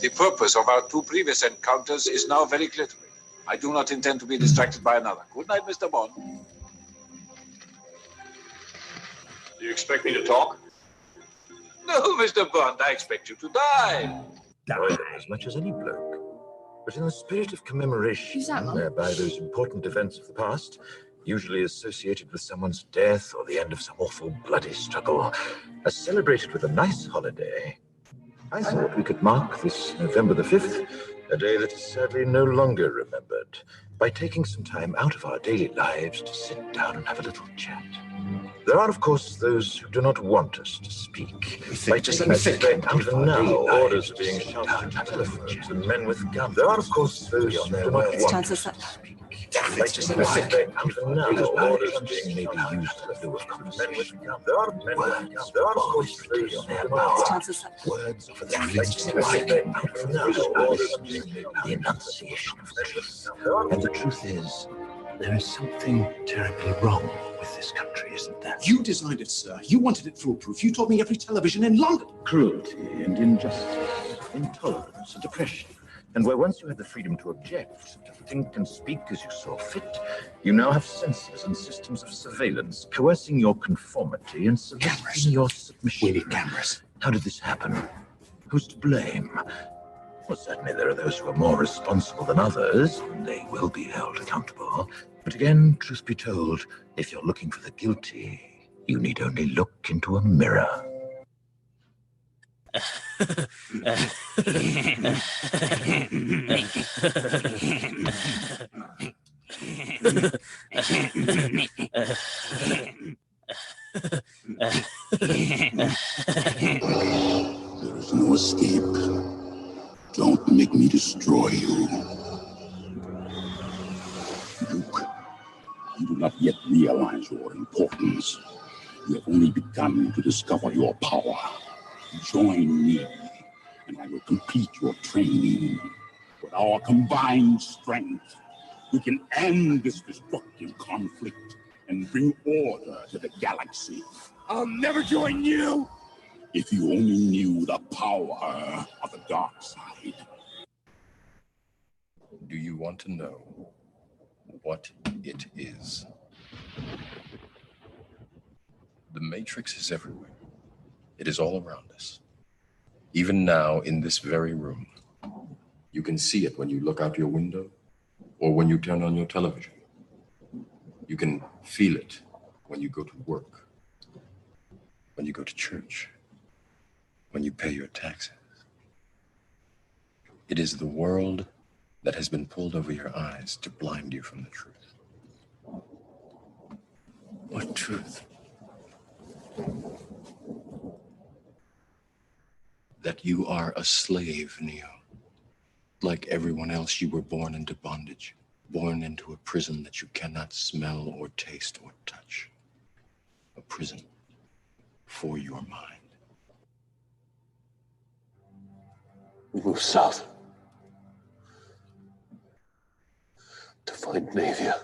The purpose of our two previous encounters is now very clear to me. I do not intend to be distracted by another. Good night, Mr. Bond. Do you expect me to talk? No, Mr. Bond, I expect you to die. Enjoy them as much as any bloke. But in the spirit of commemoration, whereby those important events of the past, usually associated with someone's death or the end of some awful bloody struggle, are celebrated with a nice holiday, I thought we could mark this November the 5th, a day that is sadly no longer remembered, by taking some time out of our daily lives to sit down and have a little chat. There are, of course, those who do not want us to speak. Even now, orders are being shouted on telephones and men with guns. There are, of course, those who do not want us to speak. Even now, orders are being used to do with conversation. There are, of course, those who do not want words for the the enunciation of truth. And the truth is, there is something terribly wrong with this country, isn't there? You designed it, sir. You wanted it foolproof. You told me every television in London. Cruelty and injustice, intolerance and oppression. And where once you had the freedom to object, to think and speak as you saw fit, you now have censors and systems of surveillance coercing your conformity and soliciting your submission. We need cameras. How did this happen? Who's to blame? Well, certainly there are those who are more responsible than others, and they will be held accountable. But again, truth be told, if you're looking for the guilty, you need only look into a mirror. There is no escape. Don't make me destroy you. Luke, you do not yet realize your importance. You have only begun to discover your power. Join me, and I will complete your training. With our combined strength, we can end this destructive conflict and bring order to the galaxy. I'll never join you! If you only knew the power of the dark side. Do you want to know what it is? The Matrix is everywhere. It is all around us. Even now, in this very room. You can see it when you look out your window or when you turn on your television. You can feel it when you go to work, when you go to church, when you pay your taxes. It is the world that has been pulled over your eyes to blind you from the truth. What truth? That you are a slave, Neo. Like everyone else, you were born into bondage, born into a prison that you cannot smell or taste or touch. A prison for your mind. We move south to find Navia.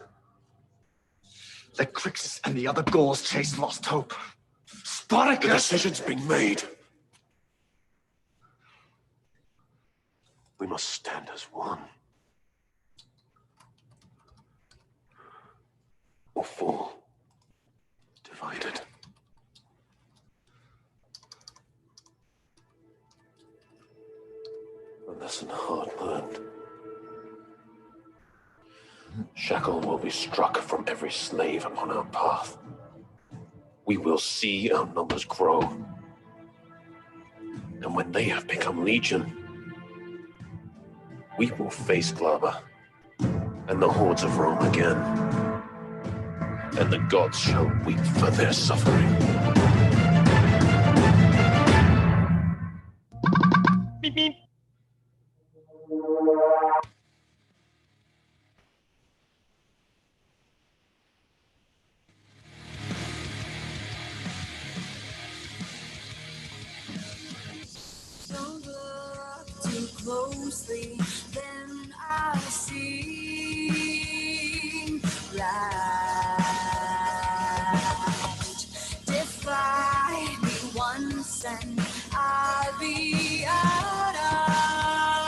Let Crixus and the other Gauls chase Lost Hope. Spartacus! The decision's been made. We must stand as one. Or fall divided. A lesson hard learned. Shackle will be struck from every slave upon our path. We will see our numbers grow. And when they have become legion, we will face Glaber and the hordes of Rome again. And the gods shall weep for their suffering. Beep, beep. Don't look too closely, then I see light. Defy me once and I'll be out of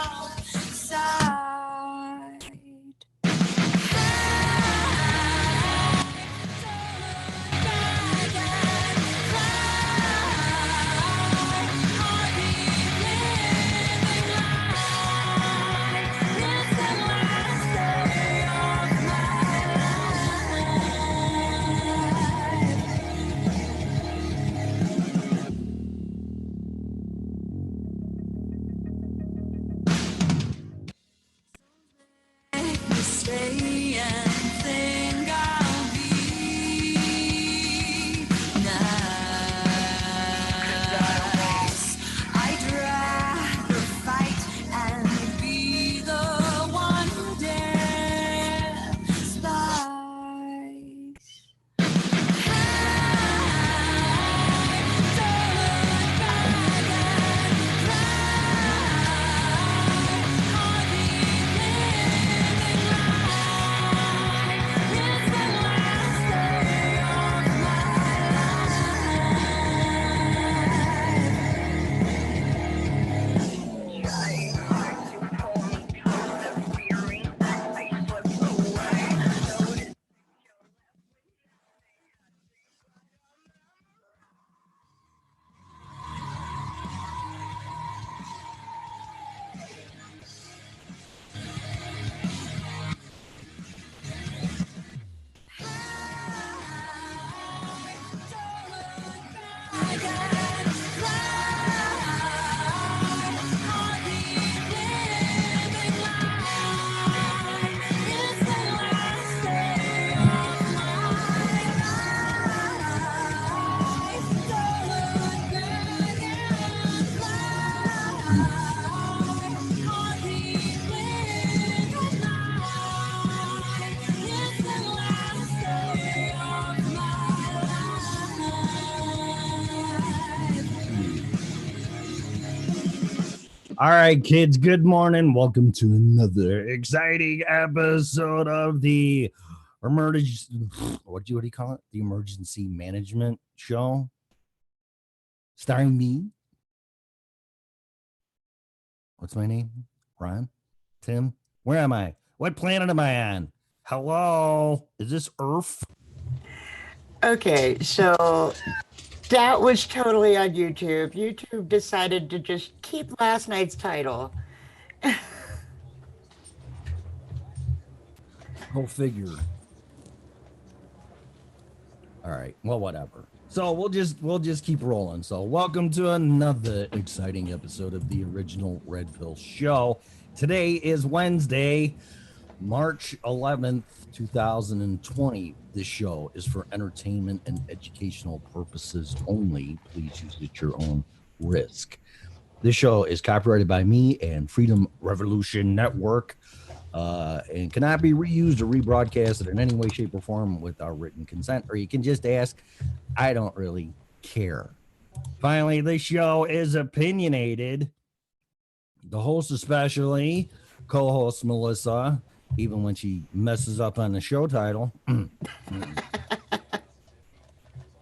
All right, kids, good morning. Welcome to another exciting episode of the emergency, what do you call it? The Emergency Management Show. Starring me. What's my name? Ron? Tim? Where am I? What planet am I on? Hello? Is this Earth? Okay, so that was totally on YouTube. YouTube decided to just keep last night's title. Go figure. All right. Well, whatever. So we'll just keep rolling. So welcome to another exciting episode of the original Red Pill Show. Today is Wednesday, March 11th, 2020. This show is for entertainment and educational purposes only. Please use it at your own risk. This show is copyrighted by me and Freedom Revolution Network, and cannot be reused or rebroadcasted in any way, shape, or form with our written consent, or you can just ask. I don't really care. Finally, this show is opinionated. The host especially, co-host Melissa, even when she messes up on the show title.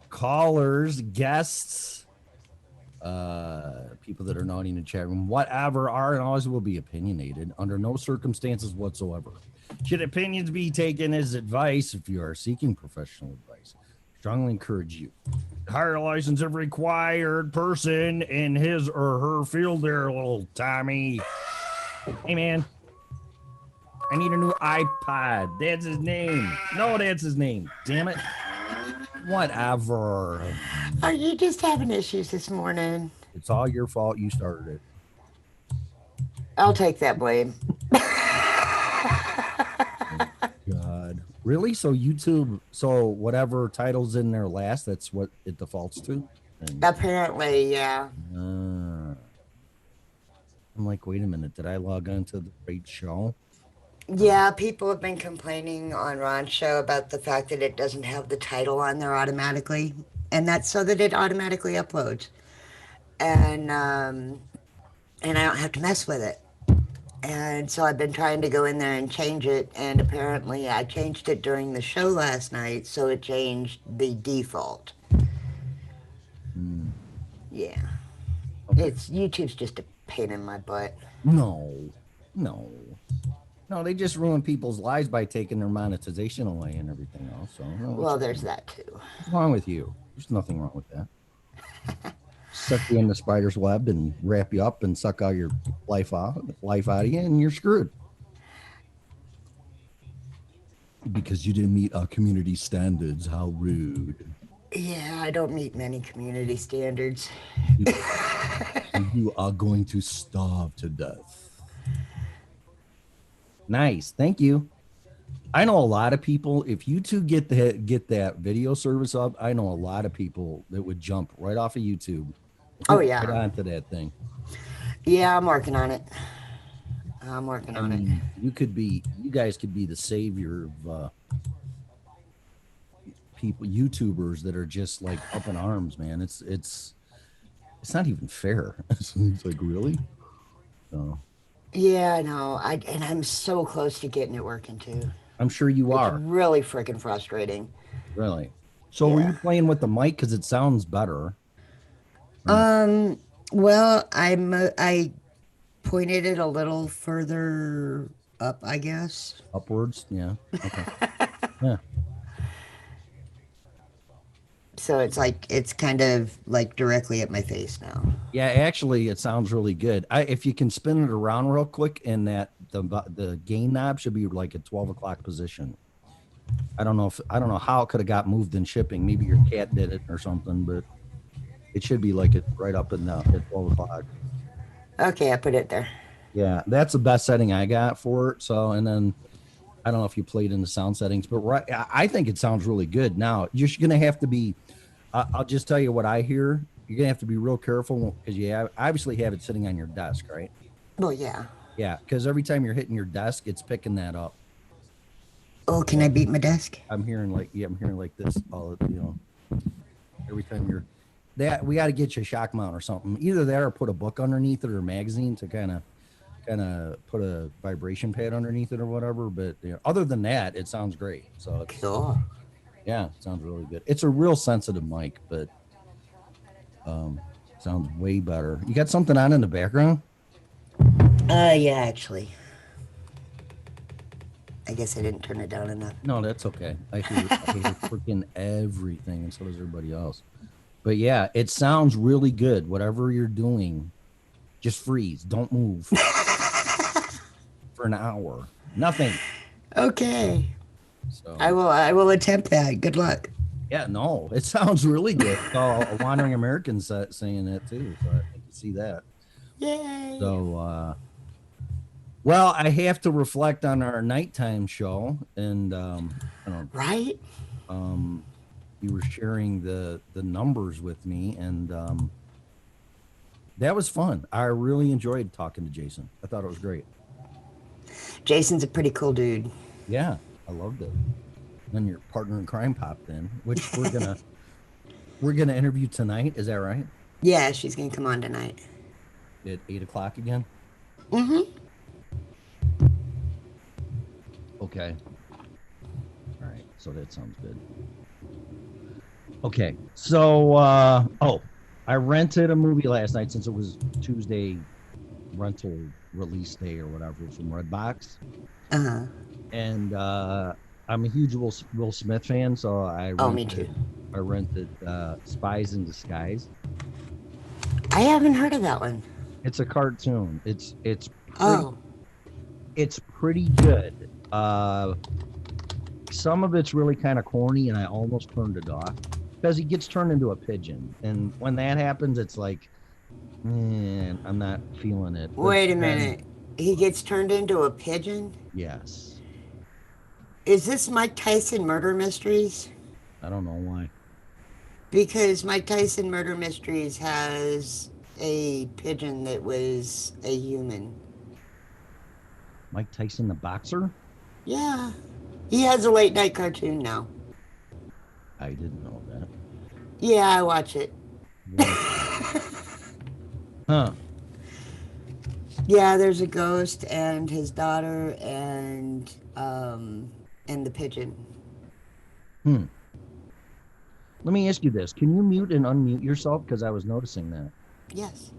Callers, guests, people that are naughty in the chat room, whatever, are and always will be opinionated under no circumstances whatsoever. Should opinions be taken as advice if you are seeking professional advice? Strongly encourage you to hire a license of required person in his or her field there, little Tommy. Hey, man. I need a new iPod. That's his name. No, that's his name. Damn it. Whatever. Are you just having issues this morning? It's all your fault. You started it. I'll take that blame. God. Really? So YouTube, so whatever title's in there last, that's what it defaults to? And, Apparently, yeah. I'm like, wait a minute. Did I log on to the right show? Yeah, people have been complaining on Ron's show about the fact that it doesn't have the title on there automatically, and that's so that it automatically uploads, and I don't have to mess with it. And so I've been trying to go in there and change it, and apparently I changed it during the show last night, so it changed the default. Yeah, it's YouTube's just a pain in my butt. No, they just ruin people's lives by taking their monetization away and everything else. So, Well, there's that too. What's wrong with you? There's nothing wrong with that. Suck you in the spider's web and wrap you up and suck all your life out of you, and you're screwed. Because you didn't meet our community standards. How rude. Yeah, I don't meet many community standards. You are going to starve to death. Nice, thank you. I know a lot of people. If you two get that video service up, I know a lot of people that would jump right off of YouTube. Oh yeah, right onto that thing. Yeah, I'm working on it. You guys could be the savior of people, YouTubers that are just like up in arms, man. It's not even fair. It's like, really? So. Yeah, no, I'm so close to getting it working too. I'm sure you are. It's really freaking frustrating. Really? So were you playing with the mic because it sounds better? Well, I pointed it a little further up, I guess. Upwards, yeah. Okay. Yeah. So it's kind of like directly at my face now. Yeah, actually, it sounds really good. If you can spin it around real quick, and that the gain knob should be like a 12 o'clock position. I don't know how it could have got moved in shipping. Maybe your cat did it or something, but It should be like it right up and down at 12 o'clock. Okay, I put it there. Yeah, that's the best setting I got for it. So, and then I don't know if you played in the sound settings, but I think it sounds really good. Now, you're going to have to be, I'll just tell you what I hear. You're going to have to be real careful because you obviously have it sitting on your desk, right? Well, yeah. Yeah, because every time you're hitting your desk, it's picking that up. Oh, can I beat my desk? I'm hearing like this all, every time you're that we got to get you a shock mount or something. Either that or put a book underneath it or a magazine to kind of put a vibration pad underneath it or whatever. But other than that, it sounds great. So it's, cool. Yeah, it sounds really good. It's a real sensitive mic, but sounds way better. You got something on in the background? Yeah, actually. I guess I didn't turn it down enough. No, that's okay. I hear freaking everything, and so does everybody else. But yeah, it sounds really good. Whatever you're doing, just freeze. Don't move for an hour. Nothing. Okay. So I will attempt that. Good luck. Yeah, no, it sounds really good. A Wandering American saying that too, so I can see that. Yay. So, well, I have to reflect on our nighttime show, and right. You were sharing the numbers with me, and that was fun. I really enjoyed talking to Jason. I thought it was great. Jason's a pretty cool dude. Yeah, I loved it. Then your partner in crime popped in, which we're gonna interview tonight. Is that right? Yeah, she's gonna come on tonight at 8 o'clock again. Mm-hmm. Okay. All right. So that sounds good. Okay. So, I rented a movie last night since it was Tuesday rental release day or whatever from Redbox. Uh-huh. And I'm a huge Will Smith fan, so I me too. I rented Spies in Disguise. I haven't heard of that one. It's a cartoon. It's pretty good. Some of it's really kind of corny, and I almost turned it off because he gets turned into a pigeon, and when that happens, it's like, man, I'm not feeling it. Wait a minute. He gets turned into a pigeon? Yes. Is this Mike Tyson Murder Mysteries? I don't know why. Because Mike Tyson Murder Mysteries has a pigeon that was a human. Mike Tyson, the boxer? Yeah. He has a late night cartoon now. I didn't know that. Yeah, I watch it. Huh. Yeah, there's a ghost and his daughter and the pigeon. Let me ask you this. Can you mute and unmute yourself? Because I was noticing that. Yes.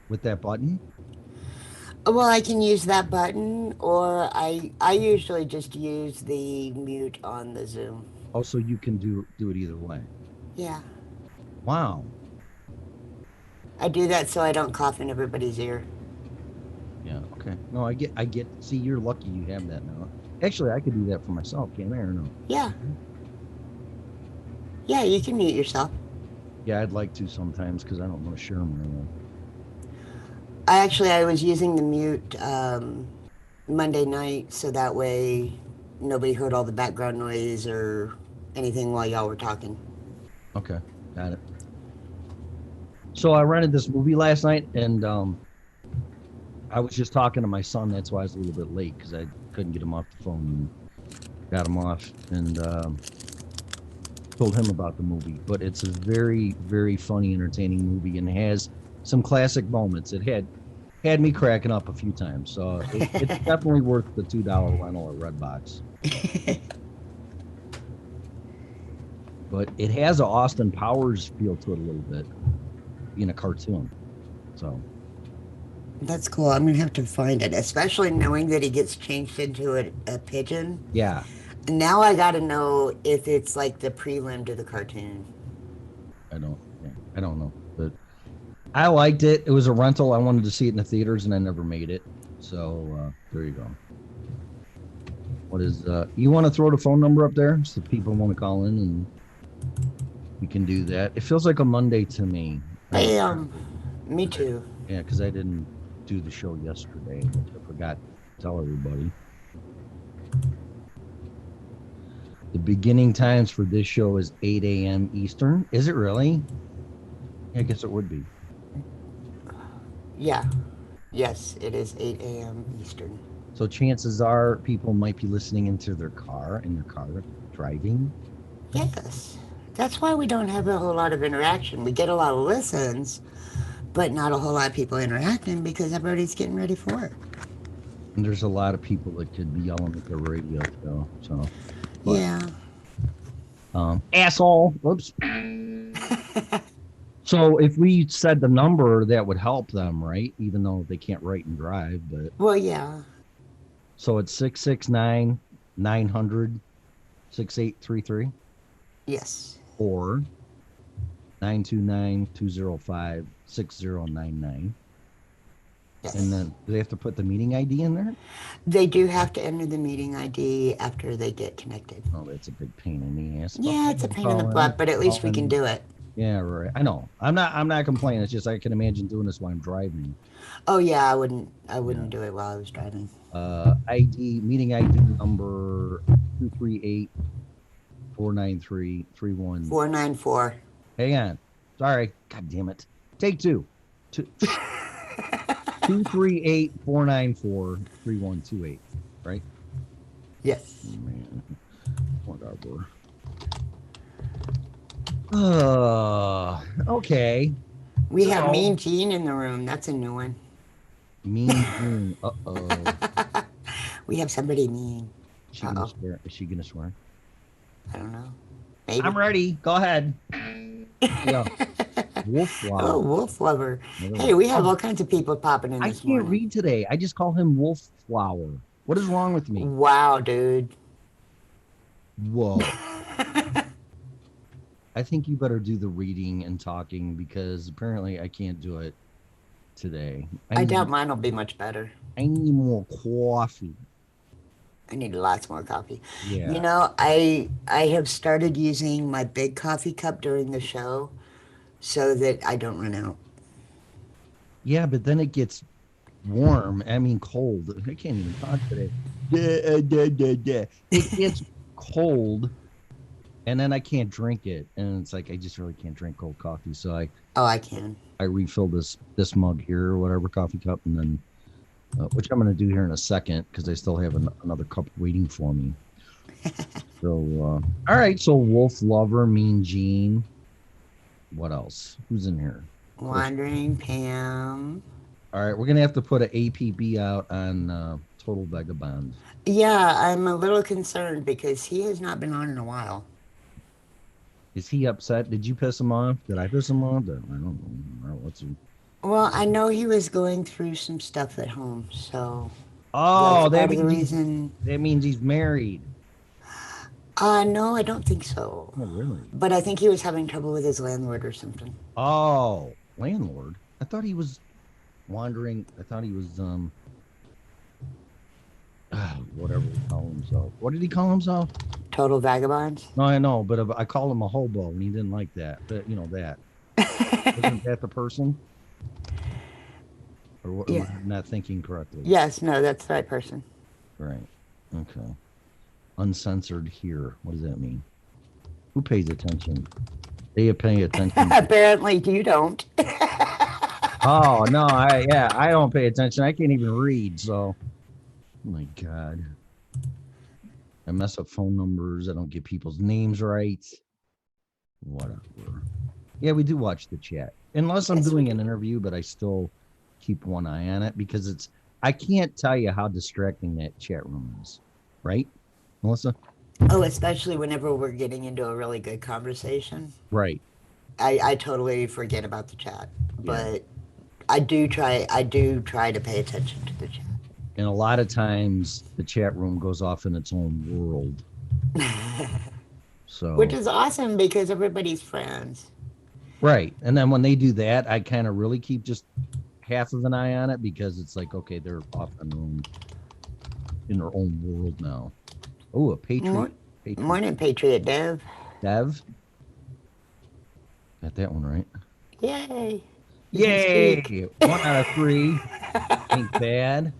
With that button? Well, I can use that button, or I usually just use the mute on the Zoom. Oh, so you can do it either way. Yeah. Wow. I do that so I don't cough in everybody's ear. Yeah, okay. No, I get. See, you're lucky you have that now. Actually, I could do that for myself, can't I, or no? Yeah. Yeah, you can mute yourself. Yeah, I'd like to sometimes because I don't want to share them around. I was using the mute Monday night so that way nobody heard all the background noise or anything while y'all were talking. Okay, got it. So I rented this movie last night, and I was just talking to my son. That's why I was a little bit late, because I couldn't get him off the phone. And got him off and told him about the movie. But it's a very, very funny, entertaining movie, and has some classic moments. It had me cracking up a few times. So it's definitely worth the $2 rental at Redbox. But it has an Austin Powers feel to it a little bit, being a cartoon. So that's cool. I'm gonna have to find it, especially knowing that he gets changed into a pigeon. Yeah. Now I gotta know if it's like the prelim to the cartoon. I don't know, but I liked it. It was a rental. I wanted to see it in the theaters, and I never made it. So there you go. What is you want to throw the phone number up there so people want to call in? And We can do that. It feels like a Monday to me. Bam. Me too. Yeah, because I didn't do the show yesterday. I forgot to tell everybody. The beginning times for this show is 8 a.m. Eastern. Is it really? I guess it would be. Yeah. Yes, it is 8 a.m. Eastern. So chances are people might be listening in their car driving. Yes. That's why we don't have a whole lot of interaction. We get a lot of listens, but not a whole lot of people interacting because everybody's getting ready for it. And there's a lot of people that could be yelling at the radio show. So, but, yeah. Asshole. Whoops. So if we said the number, that would help them, right? Even though they can't write and drive, but. Well, yeah. So it's 669-900-6833? Yes. Or 929-205-6099. Yes. And then do they have to put the meeting ID in there? They do have to enter the meeting ID after they get connected. Oh, that's a big pain in the ass. Yeah, it's a pain in the butt, but at least we can do it. Yeah, right. I know. I'm not complaining. It's just I can imagine doing this while I'm driving. Oh yeah, I wouldn't do it while I was driving. Meeting ID number 238-493-31. 494. Hang on. Sorry. God damn it. Take two. 238-494-3128. Right? Yes. Oh, man. Whatever. Okay. We have Mean Gene in the room. That's a new one. Mean Gene. Uh-oh. We have somebody mean. Is she gonna swear? Is she gonna swear? I don't know. Maybe. I'm ready. Go ahead. Yeah. Wolf Lover. Oh, Wolf Lover. Hey, we have all kinds of people popping in this morning. I can't read today. I just call him Wolf Flower. What is wrong with me? Wow, dude. Whoa. I think you better do the reading and talking because apparently I can't do it today. I doubt mine will be much better. I need more coffee. I need lots more coffee. Yeah. You know, I have started using my big coffee cup during the show so that I don't run out. Yeah, but then it gets warm. I mean, cold. I can't even talk today. It gets cold. And then I can't drink it, and it's like I just really can't drink cold coffee. So I can. I refill this mug here or whatever coffee cup, and then which I'm going to do here in a second because I still have another cup waiting for me. So all right, so Wolf Lover, Mean Gene. What else? Who's in here? Wandering Pam. All right, we're gonna have to put an APB out on Total Vagabond. Yeah, I'm a little concerned because he has not been on in a while. Is he upset? Did you piss him off? Did I piss him off? I don't know. What's he? Well, I know he was going through some stuff at home, so. Oh, that means that means he's married. No, I don't think so. Oh, really? But I think he was having trouble with his landlord or something. Oh, landlord? I thought he was wandering. I thought he was whatever he called himself. What did he call himself? Total Vagabond? No, I know, but I called him a hobo, and he didn't like that. But you know that. Wasn't that the person? Or what, yeah. am I not thinking correctly? Yes, no, that's the right person. Right. Okay. Uncensored here. What does that mean? Who pays attention? They pay attention. Apparently you don't. Oh, no, I don't pay attention. I can't even read, so. Oh my God. I mess up phone numbers. I don't get people's names right. Whatever. Yeah, we do watch the chat. Unless I'm doing an interview, but I still keep one eye on it because I can't tell you how distracting that chat room is. Right, Melissa? Oh, especially whenever we're getting into a really good conversation. Right. I totally forget about the chat. But I do try to pay attention to the chat. And a lot of times the chat room goes off in its own world. So, which is awesome because everybody's friends. Right. And then when they do that, I kind of really keep just half of an eye on it because it's like, okay, they're off in their own world now. Oh, a Patriot. Morning, Patriot Dev. Dev? Got that one right. Yay! Yay! 1 out of 3. Ain't bad.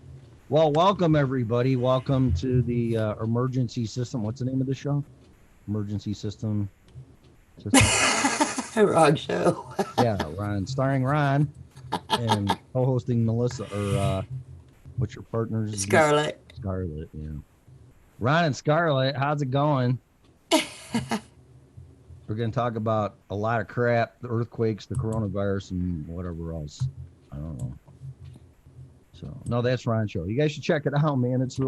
Well, welcome everybody. Welcome to the emergency system. What's the name of the show? Emergency system. Wrong show. Yeah, Ron, starring Ron, and co-hosting Melissa. Or what's your partner's? Scarlett. Scarlett. Yeah. Ron and Scarlett, how's it going? We're going to talk about a lot of crap, the earthquakes, the coronavirus, and whatever else. I don't know. So, no, that's Ron's show. You guys should check it out, man. He's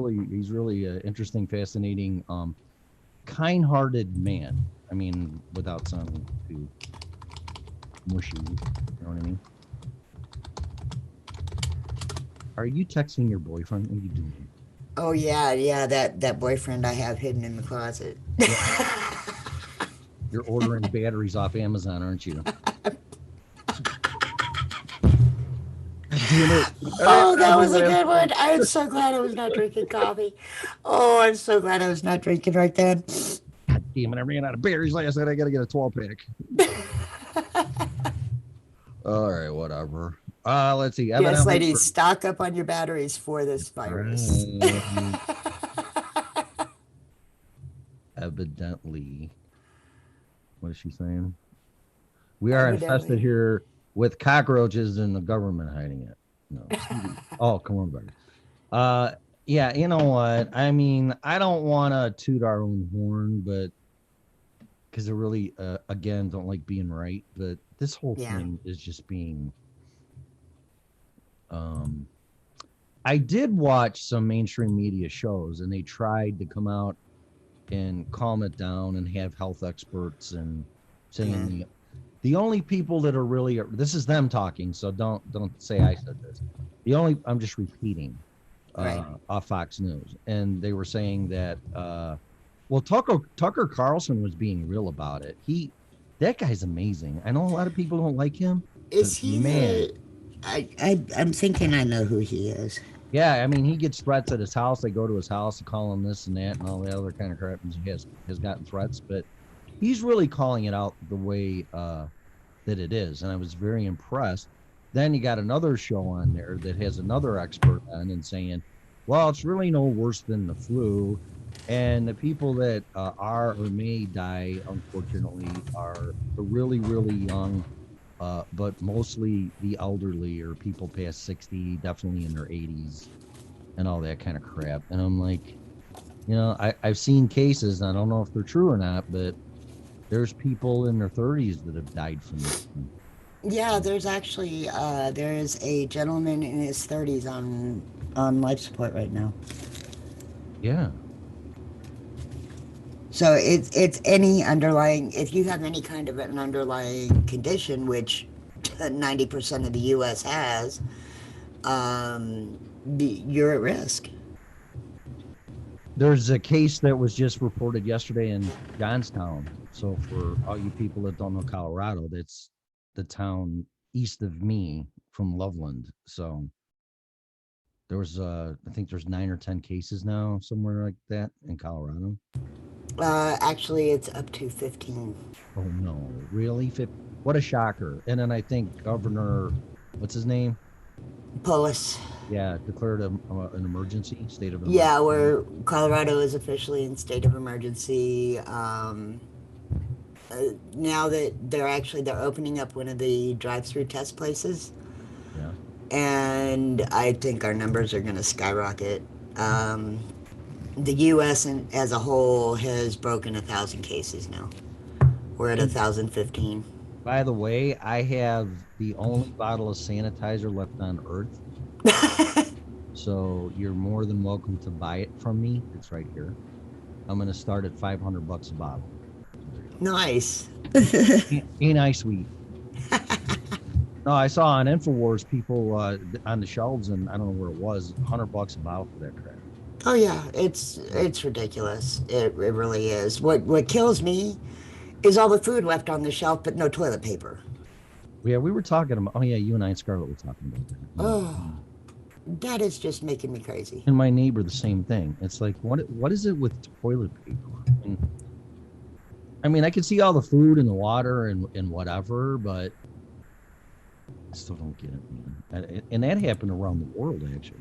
really interesting, fascinating, kind-hearted man. I mean, without sounding too mushy, you know what I mean? Are you texting your boyfriend? What are you doing? Oh yeah, that boyfriend I have hidden in the closet. You're ordering batteries off Amazon, aren't you? Oh, that was a good one. I'm so glad I was not drinking coffee. Oh, I'm so glad I was not drinking right then. God damn it, I ran out of batteries last night. I got to get a 12-pack. All right, whatever. Let's see. Yes, ladies, stock up on your batteries for this virus. Evidently. What is she saying? We are infested here with cockroaches and the government hiding it. No. Oh, come on, buddy. Yeah, you know what? I mean, I don't want to toot our own horn, but because I really, again, don't like being right. But this whole thing is just being. I did watch some mainstream media shows, and they tried to come out and calm it down and have health experts and saying the only people that are really, this is them talking, so don't say I said this. I'm just repeating off Fox News, and they were saying that well, Tucker Carlson was being real about it. That guy's amazing. I know a lot of people don't like him. Is he man? I'm thinking I know who he is. Yeah, I mean, he gets threats at his house. They go to his house and call him this and that and all the other kind of crap. And he has gotten threats, but he's really calling it out the way that it is. And I was very impressed. Then you got another show on there that has another expert on and saying, well, it's really no worse than the flu. And the people that are or may die, unfortunately, are the really, really young, but mostly the elderly or people past 60, definitely in their 80s and all that kind of crap. And I'm like, you know, I've seen cases, I don't know if they're true or not, but there's people in their 30s that have died from this. Yeah, there's actually, there's a gentleman in his 30s on life support right now. Yeah. So it's any underlying, if you have any kind of an underlying condition, which 90% of the U.S. has, you're at risk. There's a case that was just reported yesterday in Johnstown. So for all you people that don't know Colorado, that's the town east of me from Loveland. So there was, I think there's 9 or 10 cases now, somewhere like that in Colorado. Actually, it's up to 15. Oh no, really? What a shocker. And then I think Governor, what's his name? Polis. Yeah, declared an emergency, state of emergency. Yeah, where Colorado is officially in state of emergency. Now that they're opening up one of the drive-through test places. Yeah. And I think our numbers are going to skyrocket. The U.S. as a whole has broken 1,000 cases now. We're at 1,015. By the way, I have the only bottle of sanitizer left on Earth. So you're more than welcome to buy it from me. It's right here. I'm going to start at $500 a bottle. Nice. Ain't I sweet? No, I saw on InfoWars people on the shelves, and I don't know where it was, $100 a bottle for that crap. Oh yeah, it's ridiculous. It really is. What kills me is all the food left on the shelf, but no toilet paper. Yeah, we were talking about. Oh yeah, you and I and Scarlett were talking about that. Oh, that is just making me crazy. And my neighbor, the same thing. It's like, what is it with toilet paper? And I mean, I can see all the food and the water and whatever, but I still don't get it, man. And that happened around the world, actually.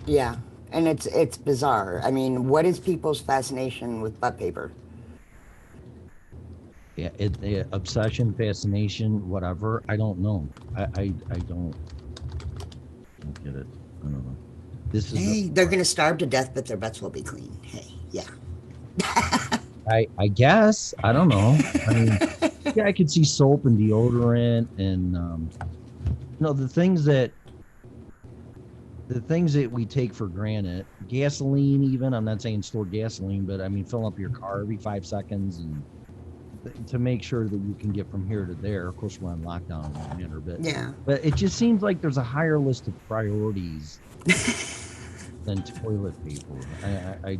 Yeah, and it's bizarre. I mean, what is people's fascination with butt paper? Yeah, obsession, fascination, whatever. I don't know. I don't get it. I don't know. This is Hey, they're gonna starve to death, but their butts will be clean. Hey, yeah. I guess. I don't know. I mean, yeah, I could see soap and deodorant and the things that we take for granted. Gasoline, even. I'm not saying store gasoline, but I mean, fill up your car every 5 seconds and to make sure that you can get from here to there. Of course, we're on lockdown in that manner, but yeah. But it just seems like there's a higher list of priorities than toilet paper. I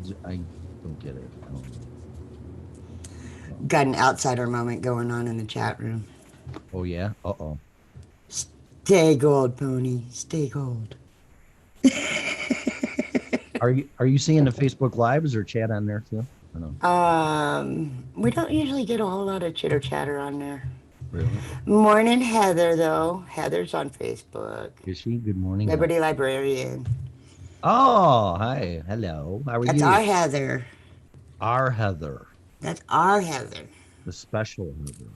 don't get it. I don't know. Got an outsider moment going on in the chat room. Oh yeah. Uh-oh. Stay gold, Pony. Stay gold. Are you seeing the Facebook Lives or chat on there too? I know. We don't usually get a whole lot of chitter chatter on there. Really? Morning, Heather. Though Heather's on Facebook. Is she? Good morning. Liberty Librarian. Oh, hi. Hello. How are That's you? our Heather. Our Heather. That's our Heather. The special Heather.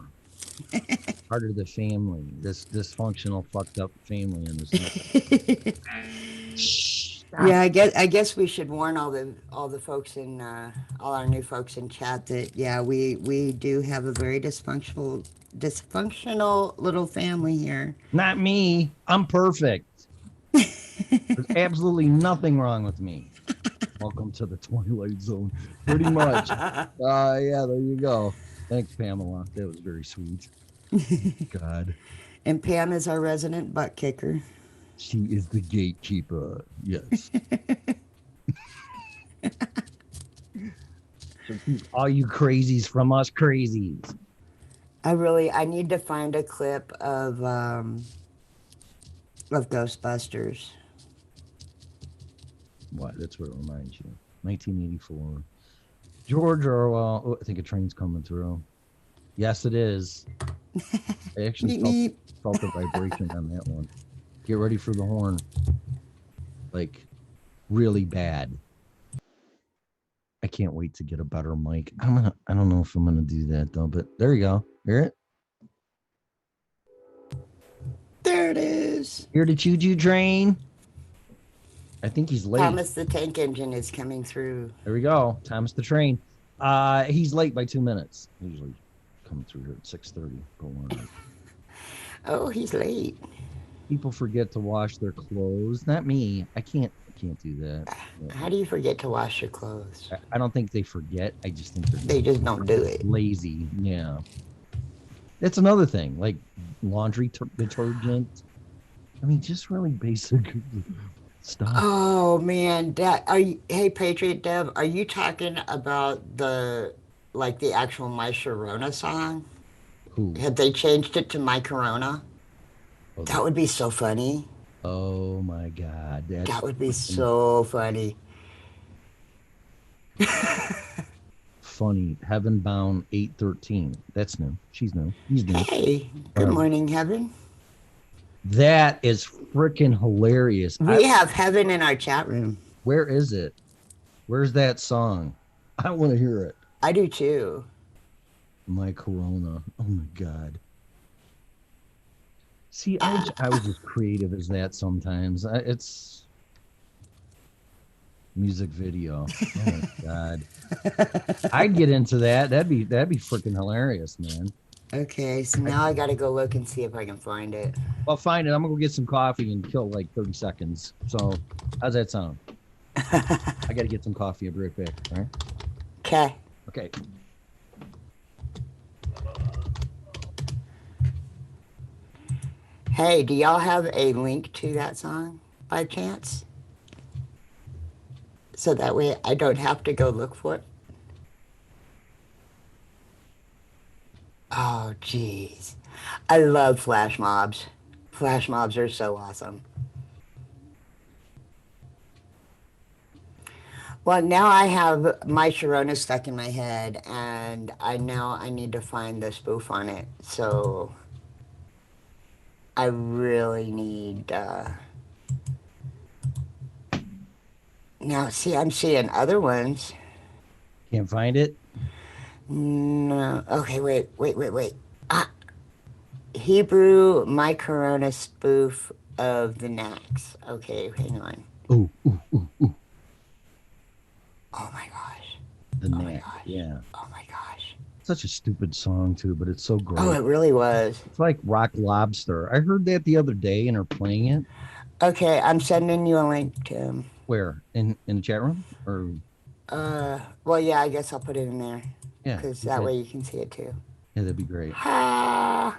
Part of the family. This dysfunctional, fucked up family in this. Yeah, I guess we should warn all the folks in all our new folks in chat that we do have a very dysfunctional little family here. Not me. I'm perfect. There's absolutely nothing wrong with me. Welcome to the Twilight Zone. Pretty much. Yeah, there you go. Thanks, Pamela. That was very sweet. God. And Pam is our resident butt kicker. She is the gatekeeper. Yes. So keep all you crazies from us crazies. I need to find a clip of Ghostbusters. What? That's what it reminds you. 1984. George Orwell. Oh, I think a train's coming through. Yes, it is. I actually felt the vibration on that one. Get ready for the horn. Like, really bad. I can't wait to get a better mic. I don't know if I'm gonna do that though, but there you go. Hear it? There it is. Hear the choo-choo train? I think he's late. Thomas the Tank Engine is coming through. There we go. Thomas the train. He's late by 2 minutes. Usually coming through here at 6:30. Go on. Oh, he's late. People forget to wash their clothes. Not me. I can't do that. How do you forget to wash your clothes? I don't think they forget. I just think they just don't do it. Lazy. Yeah. That's another thing. Like laundry detergent. I mean, just really basic stuff. Oh man, hey Patriot Dev, are you talking about the actual My Sharona song? Who? Had they changed it to My Corona? Oh, that would be so funny. Oh my God. That would be so funny. Funny. Heaven Bound 813. That's new. She's new. He's new. Hey, good morning, Heaven. That is freaking hilarious. We have Heaven in our chat room. Where is it? Where's that song? I want to hear it. I do too. My Corona. Oh my God. See, I was as creative as that sometimes. It's music video. Oh my God. I'd get into that. That'd be freaking hilarious, man. Okay, so now I gotta go look and see if I can find it. Well, find it. I'm gonna go get some coffee and kill like 30 seconds. So, how's that sound? I gotta get some coffee. I'll be right back. All right. Okay. Okay. Hey, do y'all have a link to that song by chance? So that way I don't have to go look for it. Oh, jeez. I love flash mobs. Flash mobs are so awesome. Well, now I have my Sharona stuck in my head, and I need to find the spoof on it. So I really need. Now, see, I'm seeing other ones. Can't find it. No. Okay, wait. Ah, Hebrew My Corona spoof of the Knacks. Okay, hang on. Ooh. Oh my gosh. The Knack. Yeah. Oh my gosh. Such a stupid song too, but it's so great. Oh, it really was. It's like Rock Lobster. I heard that the other day and are playing it. Okay, I'm sending you a link to him. Where? In the chat room? Or well, yeah, I guess I'll put it in there. Yeah. Because that way you can see it too. Yeah, that'd be great. Ah,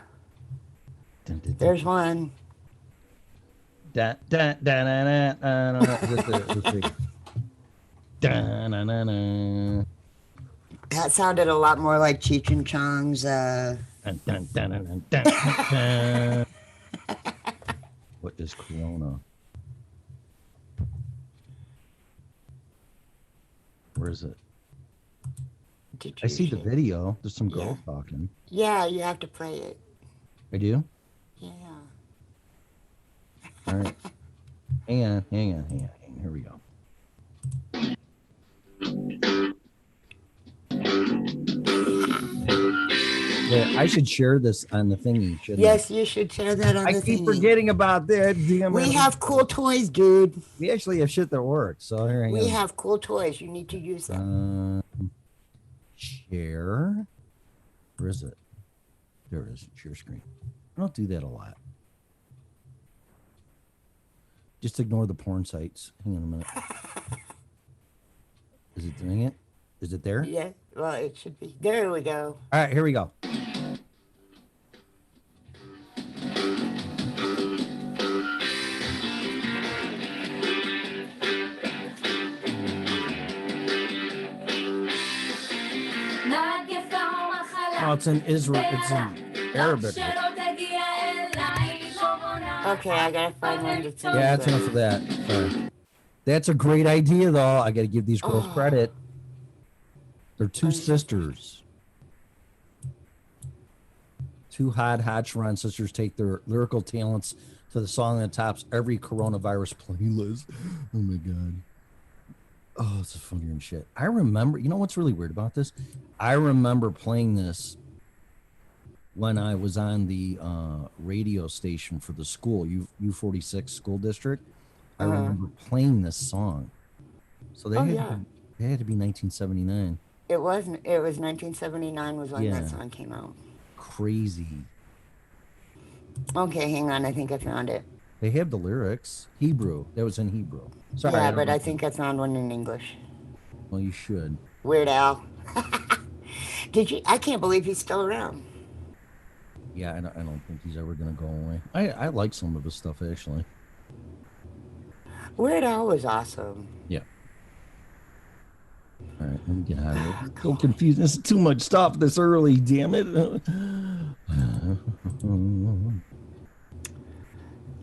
there's one. Da da da da da da. Da-na-na-na. That sounded a lot more like Cheech and Chong's. What is Corona? Where is it? I see the video. There's some girls talking. Yeah, you have to play it. I do? Yeah. All right. Hang on. Here we go. Yeah, I should share this on the thingy, shouldn't Yes, you should share that on the I keep thingy. forgetting about that. Damn We it. have cool toys, dude. We actually have shit that works. So here I We am. have cool toys. You need to use them. Share. Where is it? There it is. Share screen. I don't do that a lot. Just ignore the porn sites. Hang on a minute. Is it doing it? Is it there? Yeah, well, it should be. There we go. All right, here we go. Oh, it's in Israel. It's in Arabic. Okay, I gotta find one that's in Yeah, that's enough of that. Sorry. That's a great idea, though. I got to give these girls credit. They're two sisters. Two hot Sharon sisters take their lyrical talents to the song that tops every coronavirus playlist. Oh my god. Oh, it's funnier than shit. I remember, you know what's really weird about this? I remember playing this when I was on the radio station for the school, U46 school district. I remember playing this song. So they had to be 1979. It was 1979 was when that song came out. Crazy. Okay, hang on. I think I found it. They have the lyrics. Hebrew. That was in Hebrew. Sorry. Yeah, but I think I found one in English. Well, you should. Weird Al. Did you? I can't believe he's still around. Yeah, I don't think he's ever going to go away. I like some of his stuff, actually. Weird Al was awesome. Yeah. All right, let me get out of here. So confused. This is too much stuff this early, damn it.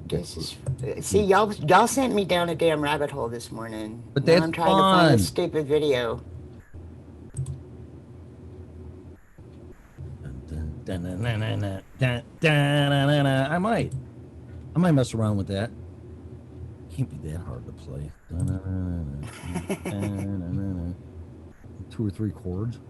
This is, see, y'all sent me down a damn rabbit hole this morning. But now that's I'm trying to find this stupid video. I might mess around with that. Can't be that hard to play. 2 or 3 chords.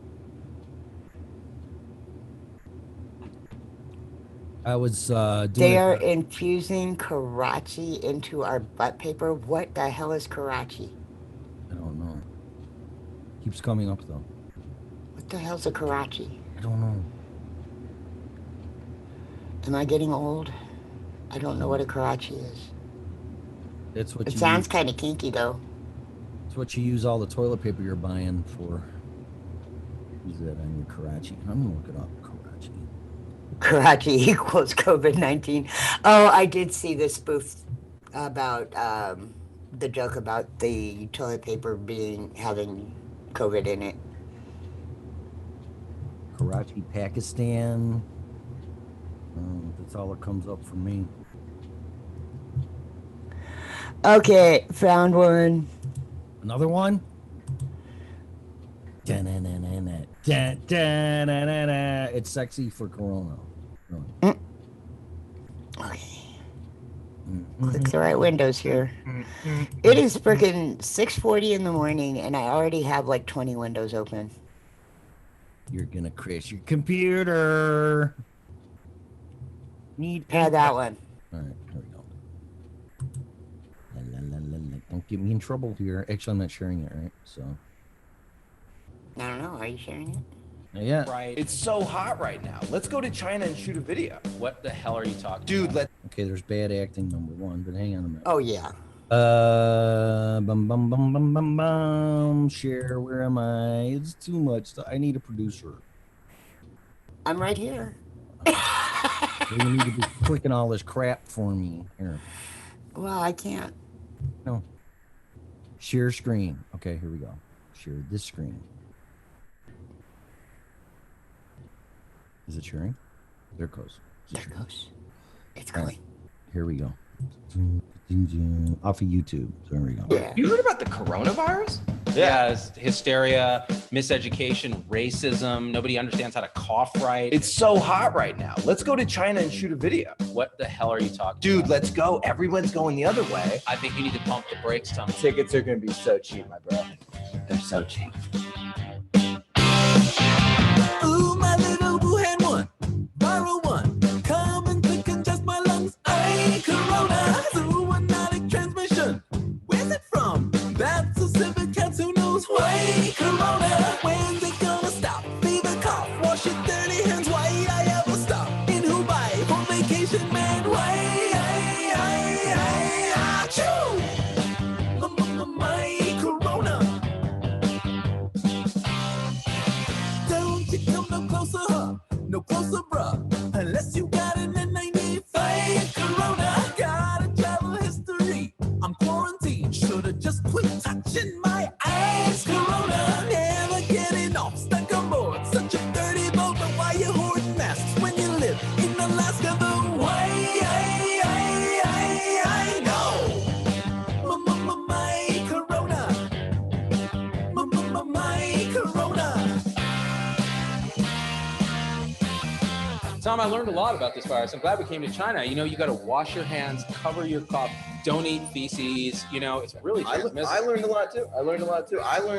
I was doing They are infusing Karachi into our butt paper. What the hell is Karachi? I don't know. Keeps coming up though. What the hell's a Karachi? I don't know. Am I getting old? I don't know what a Karachi is. That's what It you sounds use. kind of kinky though. It's what you use all the toilet paper you're buying for. Use that on your Karachi. I'm gonna look it up. Karachi. Karachi equals COVID-19. Oh, I did see this spoof about the joke about the toilet paper having COVID in it. Karachi, Pakistan. That's all that comes up for me. Okay, found one. Another one? Dun, dun, dun, dun, dun. It's sexy for Corona. Okay. Click the right windows here. It is freaking 6:40 in the morning, and I already have like 20 windows open. You're gonna crash your computer. Need Try that one. All right, here we go. La, la, la, la, la. Don't get me in trouble here. Actually, I'm not sharing it, right? So. I don't know. Are you sharing it? Yeah. Right. It's so hot right now. Let's go to China and shoot a video. What the hell are you talking Dude, about? Okay, there's bad acting, number one, but hang on a minute. Oh, yeah. Bum, bum, bum, bum, bum, bum. Share, where am I? It's too much. I need a producer. I'm right here. You need to be clicking all this crap for me. Here. Well, I can't. No. Share screen. Okay, here we go. Share this screen. Is it sharing? There it goes. There it goes. It's All going. right, here we go. Off of YouTube. So there we go. Yeah. You heard about the coronavirus? Yeah, it's hysteria, miseducation, racism. Nobody understands how to cough right. It's so hot right now. Let's go to China and shoot a video. What the hell are you talking Dude, about? let's go. Everyone's going the other way. I think you need to pump the brakes, Tom. Tickets are going to be so cheap, my bro. They're so cheap. Ooh, my little Wuhan one, viral one, come and decongest my lungs. Ay, corona, zoonotic transmission. Where's it from? That's a civet cats, who knows why? Corona, when's it gonna stop? Fever, cough, wash your dirty hands. Why I ever stop? In Dubai, on vacation, man. Why? Achoo! My corona. Don't you come no closer, huh? No closer, bruh. Unless you got an N95 corona. Got a travel history. I'm quarantined. Should've just quit touching my eyes. Corona. Never getting off. Stuck on board. Such a dirty boat. But why you hoarding masks when you live in Alaska? The why? I know. My corona. My corona. Tom, I learned a lot about this virus. I'm glad we came to China. You know, you got to wash your hands, cover your cough, don't eat feces. You know, it's really transmissible. I learned a lot too. I learned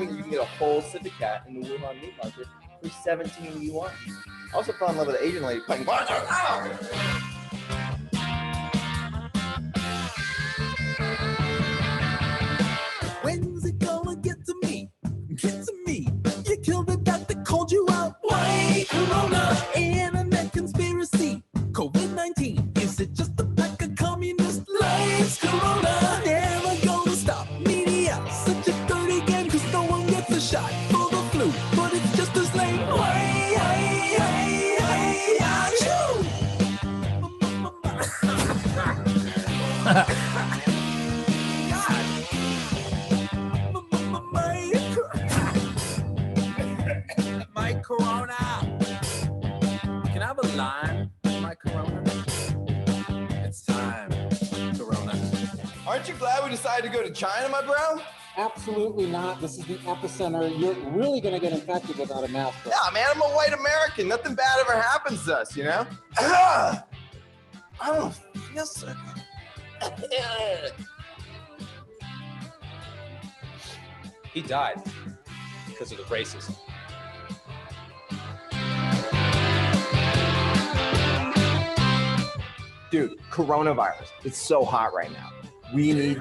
that you can get a whole civet cat in the Wuhan meat market for 17 yuan. I also fell in love with an Asian lady playing bars. When's it gonna get to me? Get to me. You killed the doctor, called you out. Why? Corona, internet conspiracy. COVID-19, is it just a pack of communist lies? Corona, never gonna stop. Media, such a dirty game, cause no one gets a shot for the flu, but it's just as lame. Why? My corona. Can I have a line? My corona. It's time, corona. Aren't you glad we decided to go to China, my bro? Absolutely not. This is the epicenter. You're really going to get infected without a mask. Yeah, man, I'm a white American. Nothing bad ever happens to us, you know? I don't feel so good. He died because of the racism. Dude, coronavirus. It's so hot right now. We need.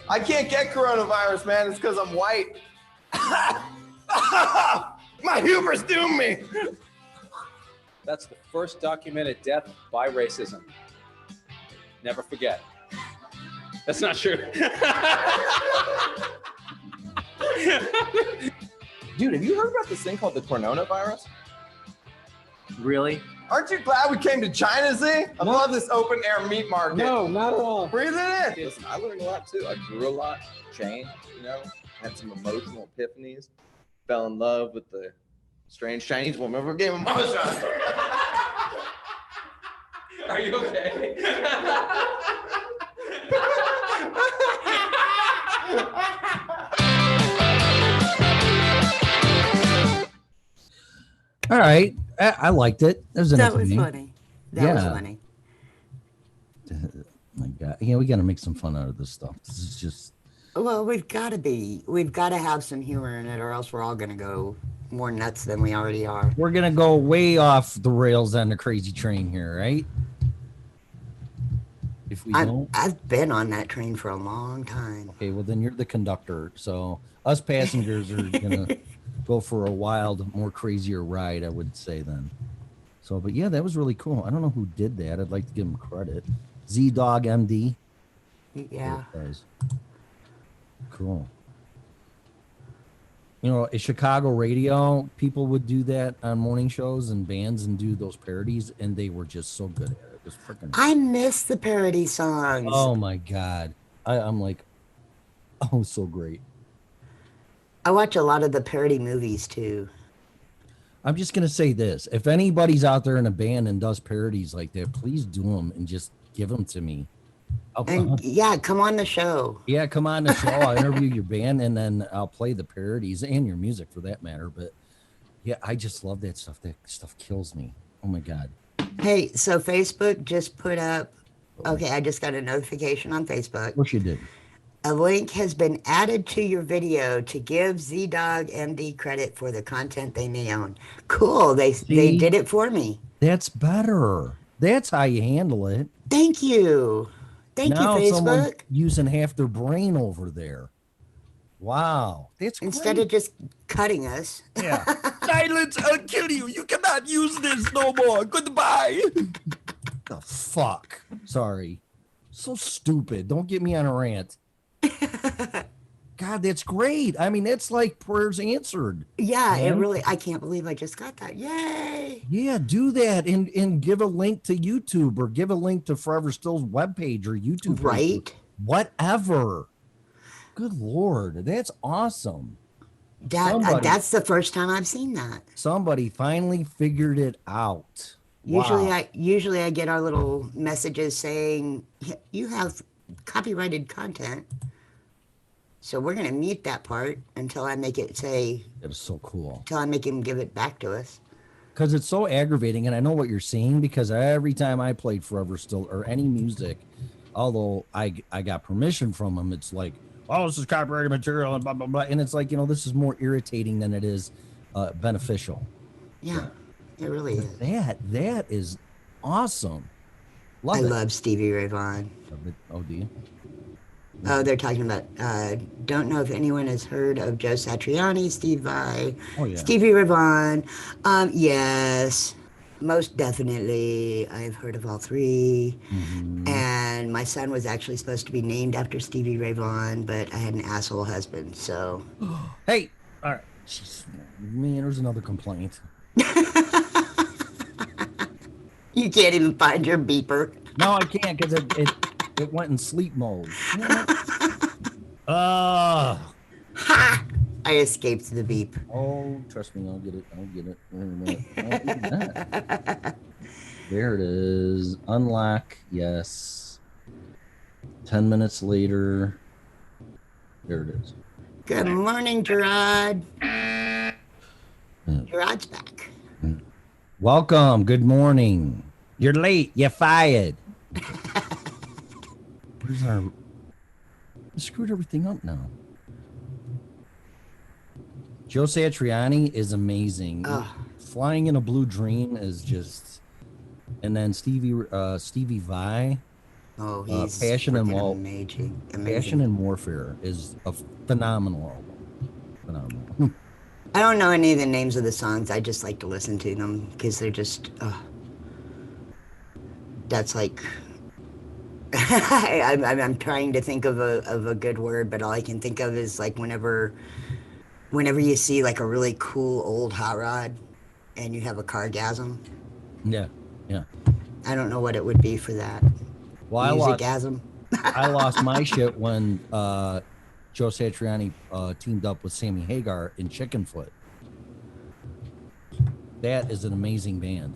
I can't get coronavirus, man. It's because I'm white. My hubris doomed me. That's the first documented death by racism. Never forget. That's not true. Dude, have you heard about this thing called the coronavirus? Really? Aren't you glad we came to China, Z? I love this open air meat market. No, not at all. Breathe it in. Listen, I learned a lot too. I grew a lot, changed, you know, had some emotional epiphanies, fell in love with the strange Chinese woman for game of Mahjong. Are you okay? All right. I liked it. That was That was entertaining. funny. That was funny. My God. Yeah, we got to make some fun out of this stuff. This is just. Well, we've got to have some humor in it, or else we're all going to go more nuts than we already are. We're going to go way off the rails on the crazy train here, right? If we don't. I've been on that train for a long time. Okay, well, then you're the conductor. So us passengers are going to go for a wild, more crazier ride, I would say then. So, but yeah, that was really cool. I don't know who did that. I'd like to give him credit. Z-Dog MD. Yeah. Cool. You know, at Chicago radio, people would do that on morning shows and bands and do those parodies, and they were just so good at it. It was freaking. I miss the parody songs. Oh my God. I'm like, oh, so great. I watch a lot of the parody movies too. I'm just going to say this. If anybody's out there in a band and does parodies like that, please do them and just give them to me. And yeah, come on the show. Yeah, come on the show. I'll interview your band and then I'll play the parodies and your music for that matter. But yeah, I just love that stuff. That stuff kills me. Oh my God. Hey, so Facebook just put up, okay, I just got a notification on Facebook. Of course you did. A link has been added to your video to give Z-Dog MD credit for the content they may own. Cool. They did it for me. That's better. That's how you handle it. Thank you. Thank now you, someone's Facebook. using half their brain over there. Wow. That's Instead great. of just cutting us. Yeah. Silence, I'll kill you. You cannot use this no more. Goodbye. The fuck? Sorry. So stupid. Don't get me on a rant. God, that's great. I mean, that's like prayers answered. Yeah, it man. really, I can't believe I just got that. Yay. Yeah, do that and give a link to YouTube or give a link to Forever Still's webpage or YouTube. page. Right. Whatever. Good Lord. That's awesome. That's the first time I've seen that. Somebody finally figured it out. Usually I get our little messages saying you have copyrighted content. So we're going to mute that part until I make it say. That is so cool. Until I make him give it back to us. Because it's so aggravating, and I know what you're saying, because every time I played Forever Still or any music, although I got permission from them, it's like, oh, this is copyrighted material and blah, blah, blah. And it's like, this is more irritating than it is beneficial. Yeah, it really is. That is awesome. I love Stevie Ray Vaughan. Oh, do you? Oh, they're talking about, don't know if anyone has heard of Joe Satriani, Steve Vai, Stevie Ray Vaughan. Yes, most definitely. I've heard of all three. Mm-hmm. And my son was actually supposed to be named after Stevie Ray Vaughan, but I had an asshole husband, so. Hey, all right. Jeez, man, there's another complaint. You can't even find your beeper. No, I can't because it went in sleep mode. I escaped the beep. Oh, trust me, I'll get it. Wait a minute. Oh, look at that. There it is. Unlock, yes. 10 minutes later. There it is. Good morning, Gerard. Gerard's back. Welcome. Good morning. You're late. You're fired. Where's our... I screwed everything up now. Joe Satriani is amazing. Flying in a Blue Dream is just... And then Stevie Vai. Oh, he's Passion and amazing. Passion and Warfare is a phenomenal album. Phenomenal. I don't know any of the names of the songs. I just like to listen to them because they're just. That's like. I'm trying to think of a good word, but all I can think of is like whenever you see like a really cool old hot rod, and you have a cargasm. Yeah. I don't know what it would be for that. Well, Music-gasm. I lost my shit when Joe Satriani teamed up with Sammy Hagar in Chickenfoot. That is an amazing band.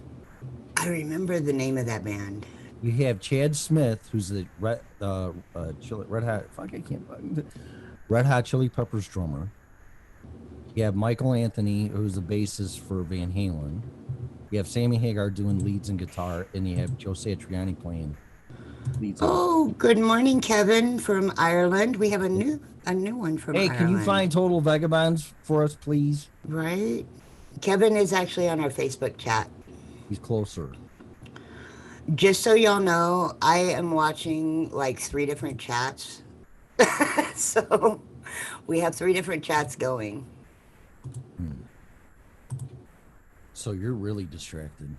I remember the name of that band. You have Chad Smith, who's the Red Hot Chili Peppers drummer. You have Michael Anthony, who's the bassist for Van Halen. You have Sammy Hagar doing leads and guitar, and you have Joe Satriani playing leads. Oh, good morning, Kevin from Ireland. We have a new one from Ireland. Hey, can you find Total Vagabonds for us, please? Right. Kevin is actually on our Facebook chat. He's closer. Just so y'all know, I am watching like 3 different chats. So we have 3 different chats going. So you're really distracted.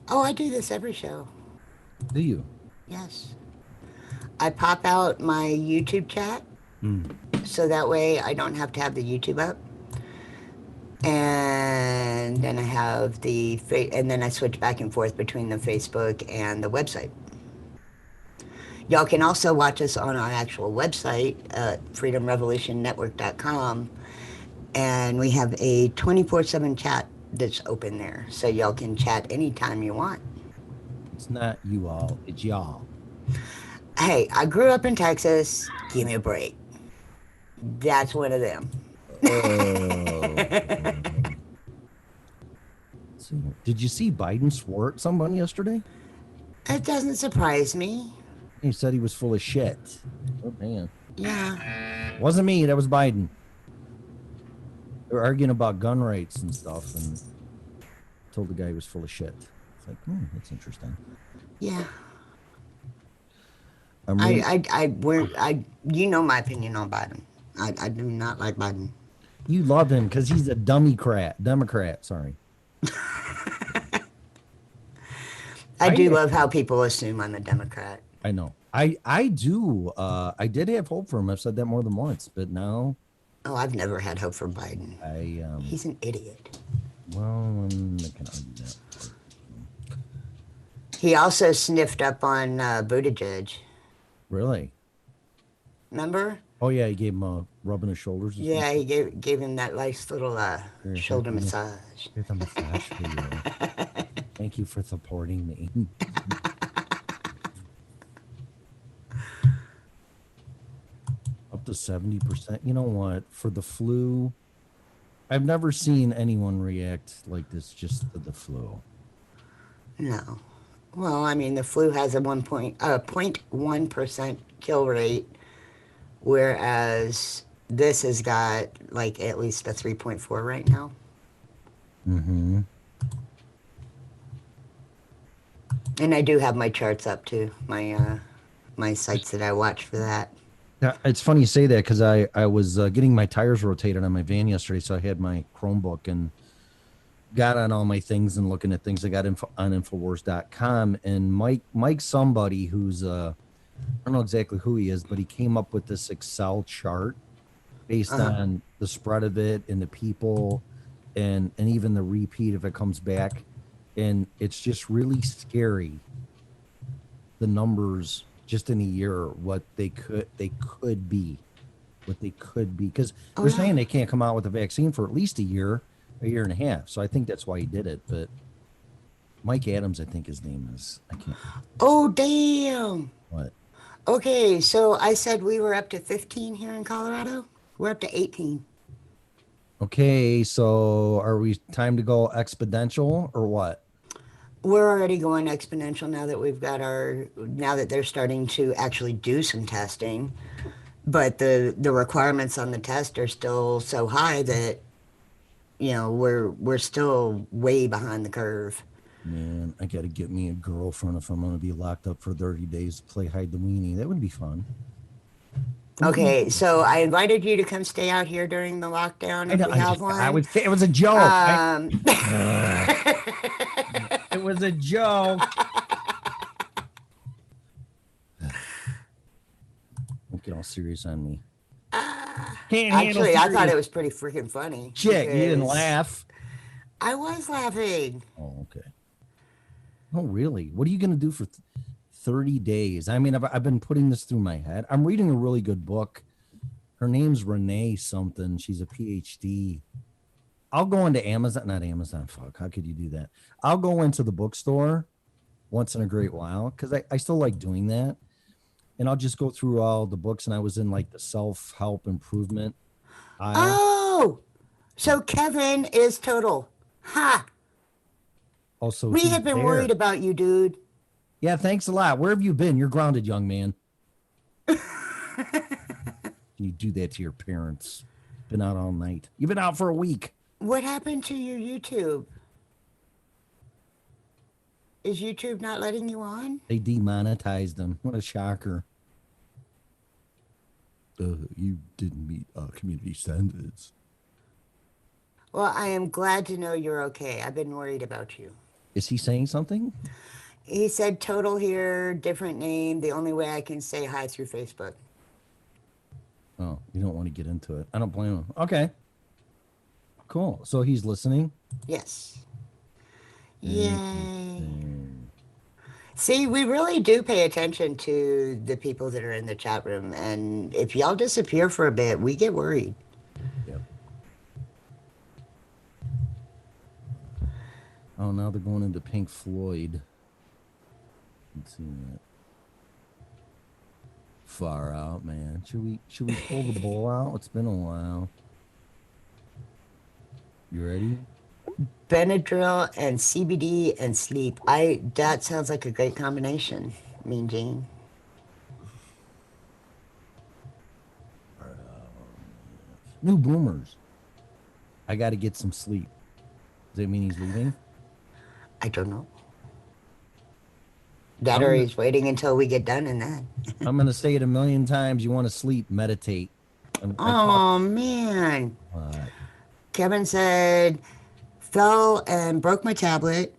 Oh, I do this every show. Do you? Yes. I pop out my YouTube chat so that way I don't have to have the YouTube up. And then I have and then I switch back and forth between the Facebook and the website. Y'all can also watch us on our actual website at freedomrevolutionnetwork.com, and we have a 24/7 chat that's open there, so y'all can chat anytime you want. It's not you all, it's y'all. Hey, I grew up in Texas. Give me a break. That's one of them. Did you see Biden swore at someone yesterday? It doesn't surprise me. He said he was full of shit. Oh, man. Yeah. Wasn't me, that was Biden. They were arguing about gun rights and stuff, and told the guy he was full of shit. It's like, that's interesting. Yeah. You know my opinion on Biden. I do not like Biden. You love him because he's a Democrat, sorry. I do love how people assume I'm a Democrat. I know. I do. I did have hope for him. I've said that more than once, but now. Oh, I've never had hope for Biden. He's an idiot. Well, I'm not gonna argue that. He also sniffed up on Buttigieg. Really? Remember? Oh yeah, he gave him a rub on his shoulders. Yeah, he gave him that nice little shoulder massage. Here's a massage for you. Thank you for supporting me. Up to 70%. You know what? For the flu, I've never seen anyone react like this just to the flu. No. Well, I mean, the flu has a 0.1% kill rate, whereas this has got like at least a 3.4 right now. Mm-hmm. And I do have my charts up too, my my sites that I watch for that. Yeah, it's funny you say that because I was getting my tires rotated on my van yesterday, so I had my Chromebook and got on all my things and looking at things. I got on Infowars.com, and Mike somebody who's I don't know exactly who he is, but he came up with this Excel chart based on the spread of it and the people and even the repeat if it comes back. And it's just really scary, the numbers just in a year, what they could be, because they're saying they can't come out with a vaccine for at least a year and a half. So I think that's why he did it. But Mike Adams, I think his name is. I can't. Oh, damn. What? Okay, so I said we were up to 15 here in Colorado. We're up to 18. Okay, so are we time to go exponential or what? We're already going exponential now that now that they're starting to actually do some testing, but the requirements on the test are still so high that, you know, we're still way behind the curve. Man, I got to get me a girlfriend if I'm going to be locked up for 30 days to play hide the weenie. That would be fun. Okay, so I invited you to come stay out here during the lockdown if we have one. It was a joke. It was a joke. Don't get all serious on me. Actually, I thought it was pretty freaking funny. Shit, you didn't laugh. I was laughing. Oh, okay. Oh, really? What are you going to do for 30 days? I mean, I've been putting this through my head. I'm reading a really good book. Her name's Renee something. She's a PhD. I'll go into not Amazon. Fuck, how could you do that? I'll go into the bookstore once in a great while because I still like doing that. And I'll just go through all the books. And I was in like the self-help improvement aisle. Oh, so Kevin is total. Ha! Also, We he's have been there. worried about you, dude. Yeah, thanks a lot. Where have you been? You're grounded, young man. You do that to your parents. Been out all night. You've been out for a week. What happened to your YouTube? Is YouTube not letting you on? They demonetized them. What a shocker. You didn't meet community standards. Well, I am glad to know you're okay. I've been worried about you. Is he saying something? He said total here, different name. The only way I can say hi through Facebook. Oh, you don't want to get into it. I don't blame him. Okay. Cool. So he's listening? Yes. Yay. See, we really do pay attention to the people that are in the chat room. And if y'all disappear for a bit, we get worried. Yep. Oh, now they're going into Pink Floyd. Let's see that. Far out, man. Should we pull the ball out? It's been a while. You ready? Benadryl and CBD and sleep. That sounds like a great combination, Mean Gene. New boomers. I got to get some sleep. Does that mean he's leaving? I don't know. That or he's waiting until we get done and then. I'm going to say it a million times. You want to sleep, meditate. Oh, man. What? Kevin said, fell and broke my tablet,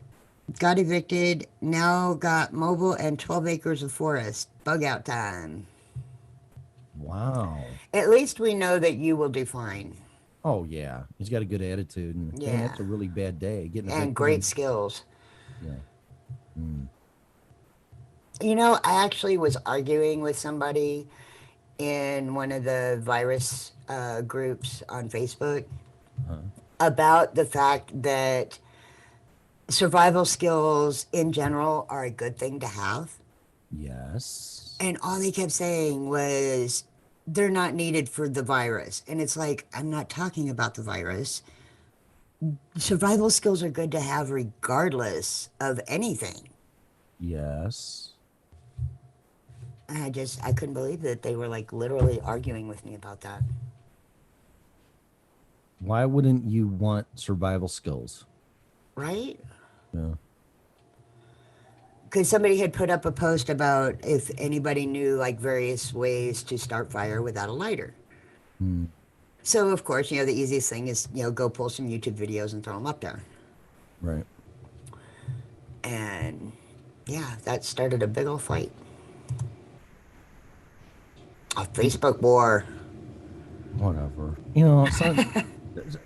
got evicted, now got mobile and 12 acres of forest. Bug out time. Wow. At least we know that you will do fine. Oh, yeah. He's got a good attitude. And Yeah. that's a really bad day. Getting And evicted great skills. Yeah. Mm. You know, I actually was arguing with somebody in one of the virus groups on Facebook about the fact that survival skills in general are a good thing to have. Yes. And all they kept saying was they're not needed for the virus. And it's like, I'm not talking about the virus. Survival skills are good to have regardless of anything. Yes. I couldn't believe that they were like literally arguing with me about that. Why wouldn't you want survival skills? Right? Yeah. Because somebody had put up a post about if anybody knew like various ways to start fire without a lighter. Hmm. So of course, the easiest thing is, go pull some YouTube videos and throw them up there. Right. And yeah, that started a big old fight. A Facebook war. Whatever.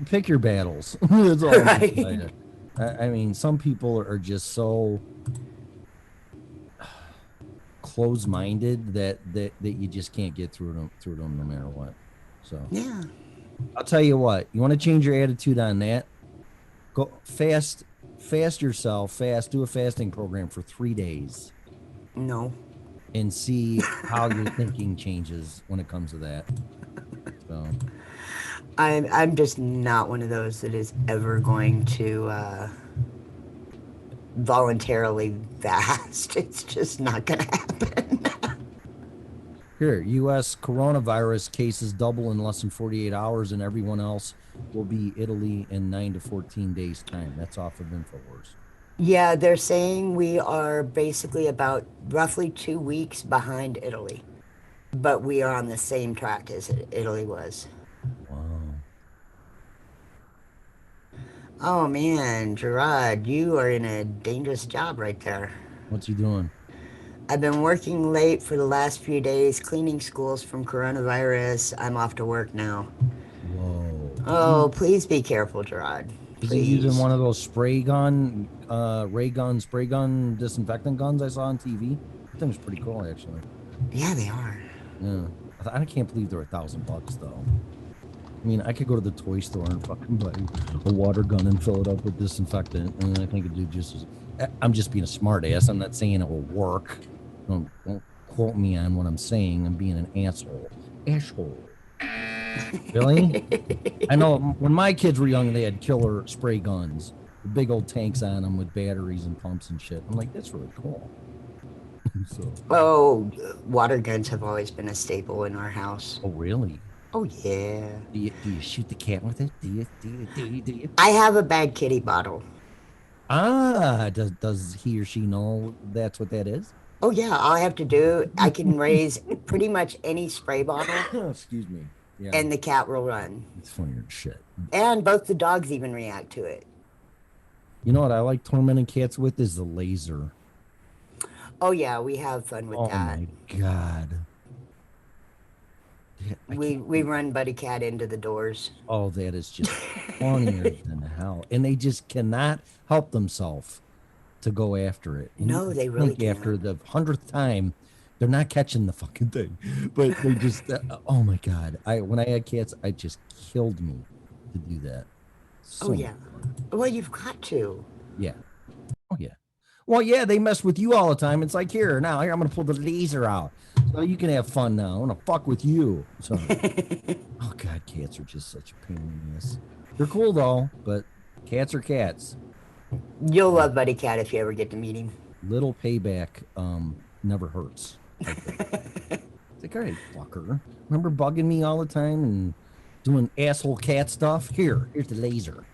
Pick your battles. That's all I'm gonna tell you. I mean, some people are just so close-minded that you just can't get through them no matter what. So yeah, I'll tell you what. You want to change your attitude on that? Go fast yourself. Do a fasting program for 3 days. No. And see how your thinking changes when it comes to that. So I'm just not one of those that is ever going to voluntarily fast. It's just not going to happen. Here, U.S. coronavirus cases double in less than 48 hours, and everyone else will be Italy in 9 to 14 days' time. That's off of InfoWars. Yeah, they're saying we are basically about roughly 2 weeks behind Italy, but we are on the same track as Italy was. Wow. Oh man, Gerard, you are in a dangerous job right there. What's he doing? I've been working late for the last few days, cleaning schools from coronavirus. I'm off to work now. Whoa. Oh, please be careful, Gerard. Is he using one of those spray gun disinfectant guns I saw on TV? That thing was pretty cool, actually. Yeah, they are. Yeah. I can't believe they're $1,000 though. I mean, I could go to the toy store and fucking buy a water gun and fill it up with disinfectant, and I think it'd do just as... I'm just being a smart ass. I'm not saying it will work. Don't quote me on what I'm saying. I'm being an asshole. Really? I know when my kids were young, they had killer spray guns, the big old tanks on them with batteries and pumps and shit. I'm like, that's really cool. So. Oh, water guns have always been a staple in our house. Oh, really? Oh, yeah. Do you shoot the cat with it? Do you? I have a bad kitty bottle. Ah, does he or she know that's what that is? Oh, yeah. All I have to do, I can raise pretty much any spray bottle. Excuse me. Yeah. And the cat will run. It's funnier than shit. And both the dogs even react to it. You know what I like tormenting cats with is the laser. Oh, yeah. We have fun with that. Oh, my God. We run Buddy Cat into the doors. Oh, that is just funnier than hell. And they just cannot help themselves to go after it. And No, they really can't. After the 100th time, they're not catching the fucking thing. But they just, oh my God. When I had cats, it just killed me to do that. So Oh, yeah. Well, you've got to. Yeah. Oh, yeah. Well, yeah, they mess with you all the time. It's like, here, now, I'm going to pull the laser out. So you can have fun now. I'm going to fuck with you. So, oh, God, cats are just such a pain in the ass. They're cool, though, but cats are cats. You'll love Buddy Cat if you ever get to meet him. Little payback never hurts. It's like, all right, fucker. Remember bugging me all the time and doing asshole cat stuff? Here's the laser.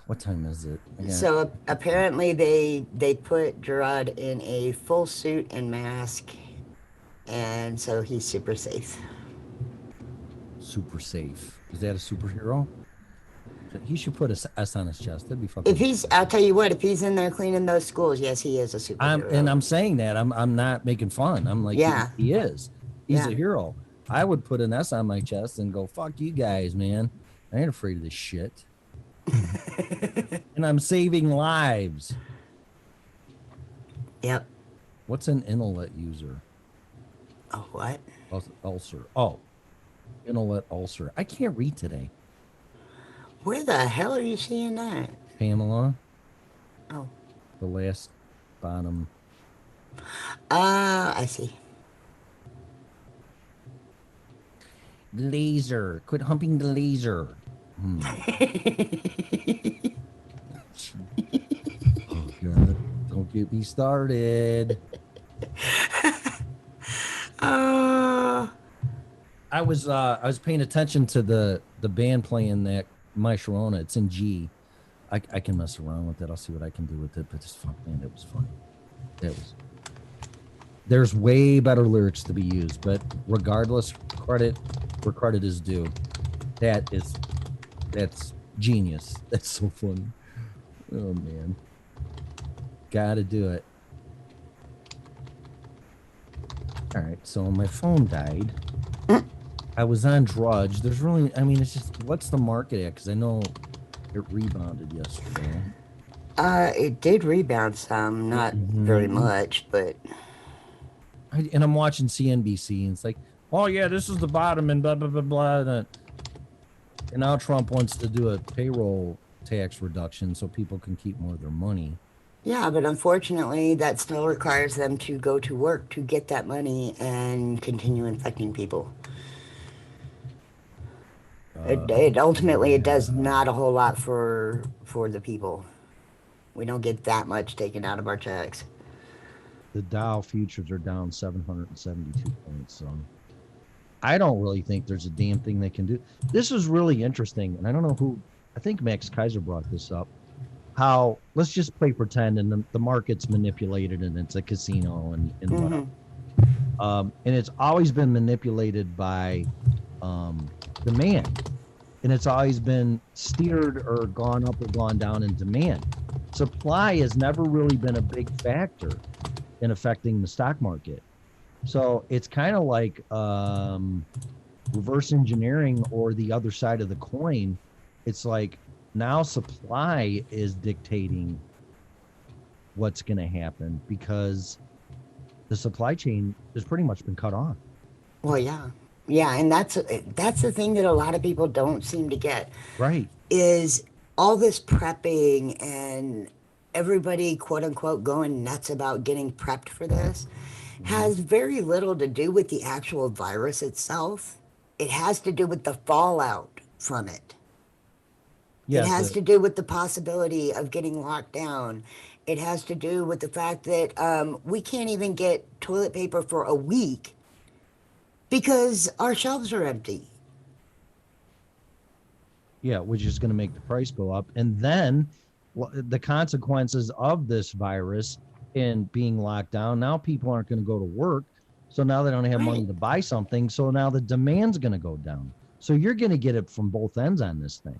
What time is it? So apparently they put Gerard in a full suit and mask, and so he's super safe. Super safe. Is that a superhero? He should put a S on his chest. That'd be fucking. If he's, I'll tell you what, if he's in there cleaning those schools, yes, he is a superhero. I'm saying that. I'm not making fun. I'm like, yeah, he is. He's Yeah. a hero. I would put an S on my chest and go, fuck you guys, man. I ain't afraid of this shit. And I'm saving lives. Yep. What's an Inlet user? Oh, what? Ulcer. Oh, Inlet ulcer. I can't read today. Where the hell are you seeing that? Pamela. Oh. The last bottom. I see. Laser. Quit humping the laser. Oh, God. Don't get me started. I was paying attention to the band playing that My Sharona. It's in G. I can mess around with it. I'll see what I can do with it. But just fuck, man, it was funny. There's way better lyrics to be used, but regardless, credit where credit is due. That's genius. That's so funny. Oh man, gotta do it. All right, so my phone died. I was on Drudge. There's really, I mean, it's just, what's the market at? Because I know it rebounded yesterday. It did rebound some, not very much, but. And I'm watching CNBC, and it's like, oh yeah, this is the bottom, and blah blah blah blah. And now Trump wants to do a payroll tax reduction so people can keep more of their money. Yeah, but unfortunately, that still requires them to go to work to get that money and continue infecting people. It ultimately it does not a whole lot for the people. We don't get that much taken out of our checks. The Dow futures are down 772 points. So I don't really think there's a damn thing they can do. This is really interesting, and I don't know who. I think Max Kaiser brought this up. How, let's just play pretend, and the market's manipulated, and it's a casino, and whatever. And it's always been manipulated by demand, and it's always been steered or gone up or gone down in demand. Supply has never really been a big factor in affecting the stock market. So it's kind of like reverse engineering, or the other side of the coin. It's like now supply is dictating what's going to happen because the supply chain has pretty much been cut off. Well, yeah. Yeah, and that's the thing that a lot of people don't seem to get. Right. Is all this prepping and everybody, quote unquote, going nuts about getting prepped for this. has very little to do with the actual virus itself. It has to do with the fallout from it. Yeah, It has to do with the possibility of getting locked down. It has to do with the fact that we can't even get toilet paper for a week because our shelves are empty. Yeah, which is going to make the price go up. And then the consequences of this virus and being locked down, now people aren't going to go to work. So now they don't have money to buy something. So now the demand's going to go down. So you're going to get it from both ends on this thing.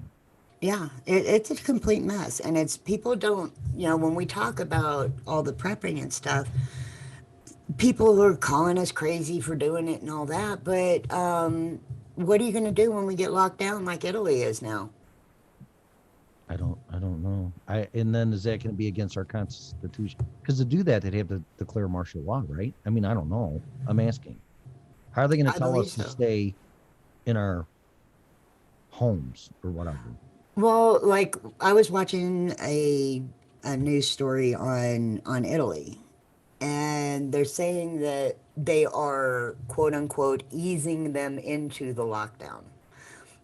Yeah, it's a complete mess. And it's people don't, when we talk about all the prepping and stuff, people are calling us crazy for doing it and all that. But what are you going to do when we get locked down like Italy is now? I don't know. And then is that going to be against our Constitution? Because to do that, they'd have to declare martial law, right? I mean, I don't know. I'm asking. How are they going to tell us to stay in our homes or whatever? Well, like I was watching a news story on Italy, and they're saying that they are quote unquote easing them into the lockdown.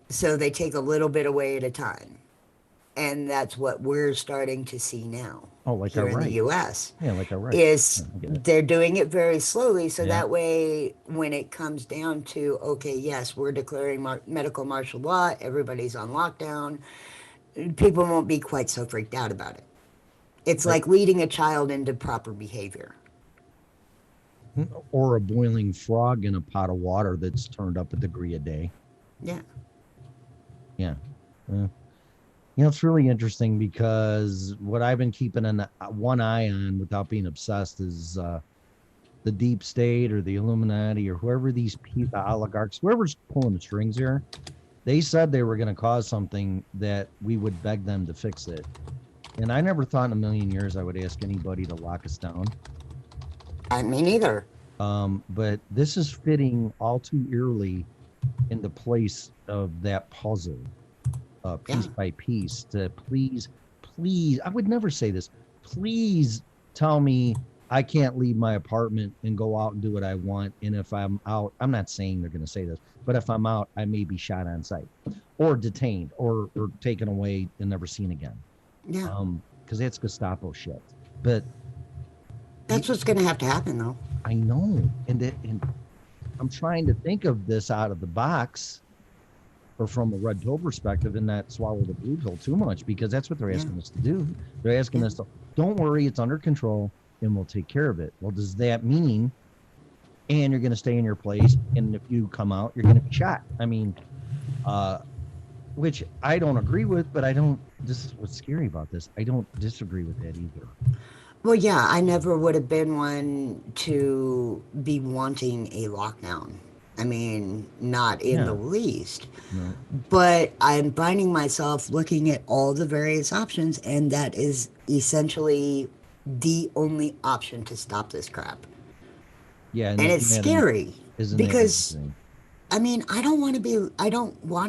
So they take a little bit away at a time. And that's what we're starting to see now. Oh, like here our in rights. the U.S. Yeah, like our rights. Is Yeah, I get it. they're doing it very slowly, so Yeah. that way, when it comes down to okay, yes, we're declaring medical martial law, everybody's on lockdown, people won't be quite so freaked out about it. It's like leading a child into proper behavior. Or a boiling frog in a pot of water that's turned up a degree a day. Yeah. Yeah. It's really interesting because what I've been keeping one eye on without being obsessed is the deep state or the Illuminati or whoever these oligarchs, whoever's pulling the strings here. They said they were going to cause something that we would beg them to fix it. And I never thought in a million years I would ask anybody to lock us down. Me neither. But this is fitting all too eerily into place of that puzzle. Piece by piece, to please, I would never say this. Please tell me I can't leave my apartment and go out and do what I want. And if I'm out, I'm not saying they're going to say this, but if I'm out, I may be shot on sight or detained or taken away and never seen again. Yeah. Because that's Gestapo shit. But that's what's going to have to happen, though. I know. And I'm trying to think of this out of the box, or from a red pill perspective, and not swallow the blue pill too much, because that's what they're asking us to do. They're asking us to, don't worry, it's under control and we'll take care of it. Well, does that mean, and you're going to stay in your place, and if you come out, you're going to be shot? I mean, which I don't agree with, but this is what's scary about this. I don't disagree with that either. Well, yeah, I never would have been one to be wanting a lockdown. I mean, not in the least. No. But I'm finding myself looking at all the various options, and that is essentially the only option to stop this crap. Yeah, and it's scary because, I mean, I don't want to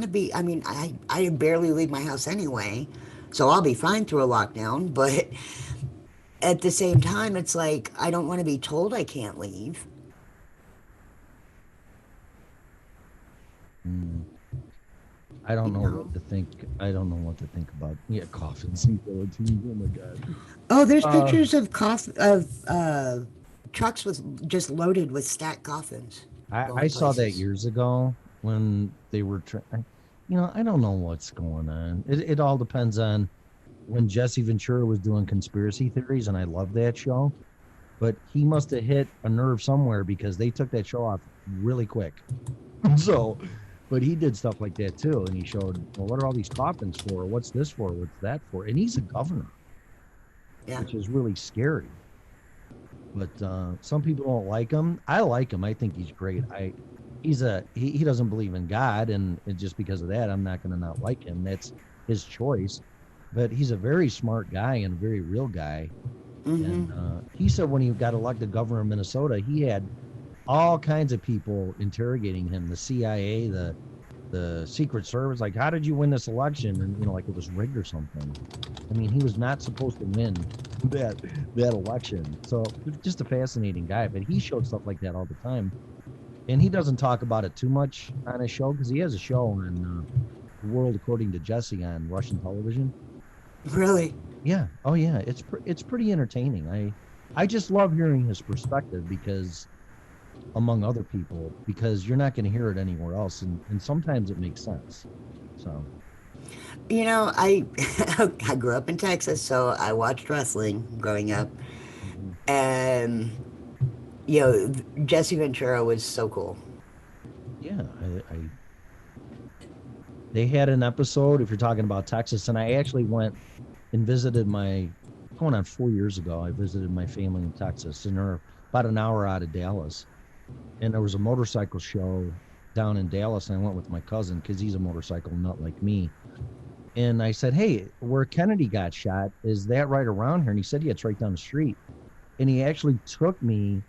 be, I mean, I barely leave my house anyway, so I'll be fine through a lockdown, but at the same time, it's like, I don't want to be told I can't leave. I don't know what to think. I don't know what to think about coffins and guillotines. Oh my god. Oh, there's pictures of trucks with just loaded with stacked coffins. I saw that years ago when they were I don't know what's going on. It all depends on when Jesse Ventura was doing conspiracy theories, and I love that show, but he must have hit a nerve somewhere because they took that show off really quick. So, but he did stuff like that too, and he showed, well, what are all these coffins for? What's this for? What's that for? And he's a governor, which is really scary. But some people don't like him. I like him. I think he's great. He doesn't believe in God, and just because of that, I'm not going to not like him. That's his choice. But he's a very smart guy and a very real guy. Mm-hmm. And he said when he got elected governor of Minnesota, he had all kinds of people interrogating him, the CIA, the Secret Service, like, how did you win this election? And, like it was rigged or something. I mean, he was not supposed to win that election. So just a fascinating guy, but he showed stuff like that all the time, and he doesn't talk about it too much on his show because he has a show on The World According to Jesse on Russian television. Really? Yeah. Oh yeah. It's pretty entertaining. I just love hearing his perspective because, among other people, because you're not going to hear it anywhere else, and sometimes it makes sense. So. You know, I I grew up in Texas, so I watched wrestling growing up, and you know, Jesse Ventura was so cool. Yeah, they had an episode, if you're talking about Texas, and I actually went and visited going on 4 years ago, I visited my family in Texas, and they're about an hour out of Dallas, and there was a motorcycle show down in Dallas, and I went with my cousin because he's a motorcycle nut like me. And I said, hey, where Kennedy got shot, is that right around here? And he said, yeah, it's right down the street. And he actually took me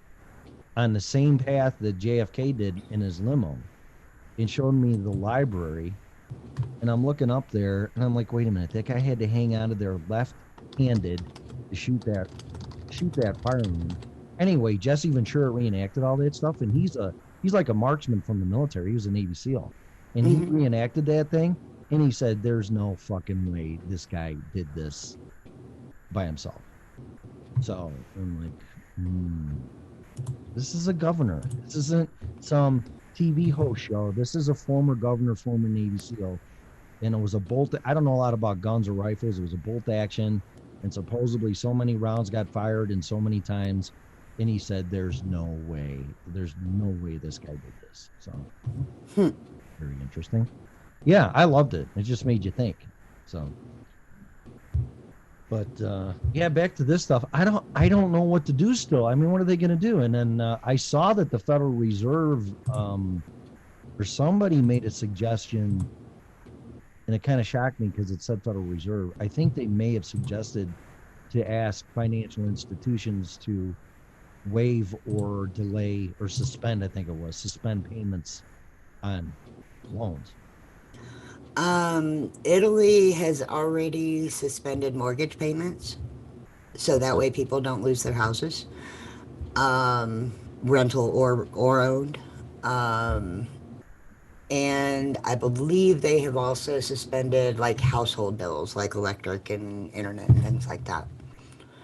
on the same path that JFK did in his limo and showed me the library. And I'm looking up there, and I'm like, wait a minute, that guy had to hang out of there left-handed to shoot that firearm. Anyway, Jesse Ventura reenacted all that stuff, and he's like a marksman from the military. He was a Navy SEAL. And he reenacted that thing. And he said, there's no fucking way this guy did this by himself. So I'm like, this is a governor. This isn't some TV host show. This is a former governor, former Navy SEAL. And it was a bolt. I don't know a lot about guns or rifles. It was a bolt action. And supposedly so many rounds got fired and so many times. And he said, there's no way this guy did this. So very interesting. Yeah, I loved it. It just made you think. So, but yeah, back to this stuff. I don't know what to do still. I mean, what are they going to do? And then I saw that the Federal Reserve, or somebody made a suggestion, and it kind of shocked me because it said Federal Reserve. I think they may have suggested to ask financial institutions to waive or delay or suspend. I think it was suspend payments on loans. Italy has already suspended mortgage payments, so that way people don't lose their houses, rental or owned. And I believe they have also suspended like household bills, like electric and internet and things like that.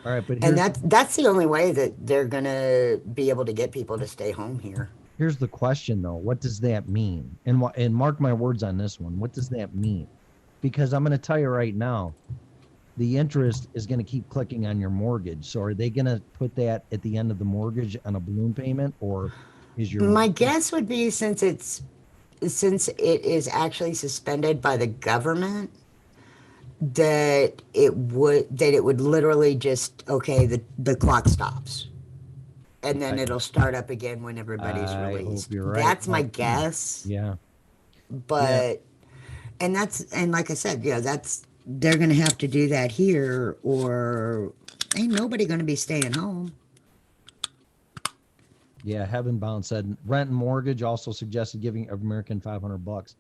All right, but And that's the only way that they're gonna be able to get people to stay home here. Here's the question, though. What does that mean? And mark my words on this one. What does that mean? Because I'm going to tell you right now, the interest is going to keep clicking on your mortgage. So are they going to put that at the end of the mortgage on a balloon payment, or is your My guess would be since it is actually suspended by the government, that it would literally just the clock stops. And then it'll start up again when everybody's released. Hope you're right. That's my guess. Yeah. But and like I said, they're gonna have to do that here, or ain't nobody gonna be staying home. Yeah, Heaven Bound said rent and mortgage also suggested giving American $500.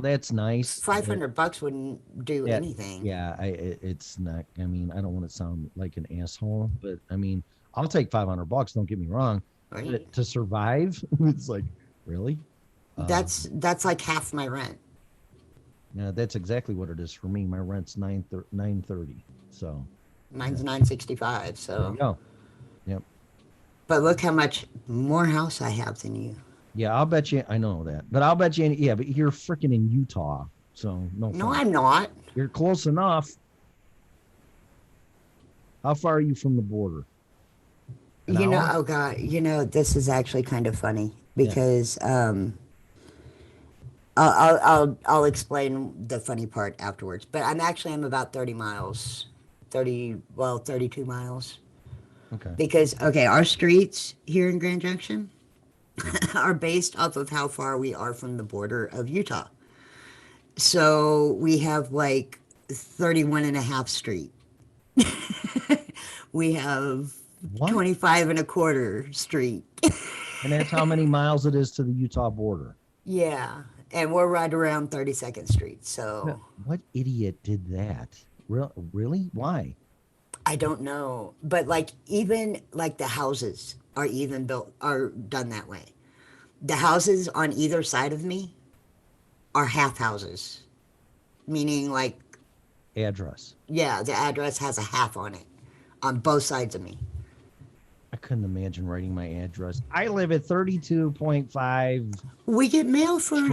That's nice. $500 wouldn't do anything. Yeah, it's not. I mean, I don't want to sound like an asshole, but I mean, I'll take $500. Don't get me wrong. Right. But to survive, it's like, really? That's like half my rent. Yeah, that's exactly what it is for me. My rent's $930. So mine's $965. So there you go. Yep. But look how much more house I have than you. Yeah, I'll bet you. I know that, but I'll bet you. Yeah, but you're freaking in Utah, so no. No, fun. I'm not. You're close enough. How far are you from the border? Oh God, this is actually kind of funny because I'll explain the funny part afterwards. But I'm about 30 miles, 32 miles. Okay. Because our streets here in Grand Junction are based off of how far we are from the border of Utah. So we have like 31 and a half street. We have 25 and a quarter street. And that's how many miles it is to the Utah border. Yeah. And we're right around 32nd Street. So what idiot did that? Really? Why? I don't know, but like even like the houses are even built are done that way. The houses on either side of me are half houses, meaning like Address. yeah, the address has a half on it on both sides of me. I couldn't imagine writing my address. I live at 32.5. We get mail from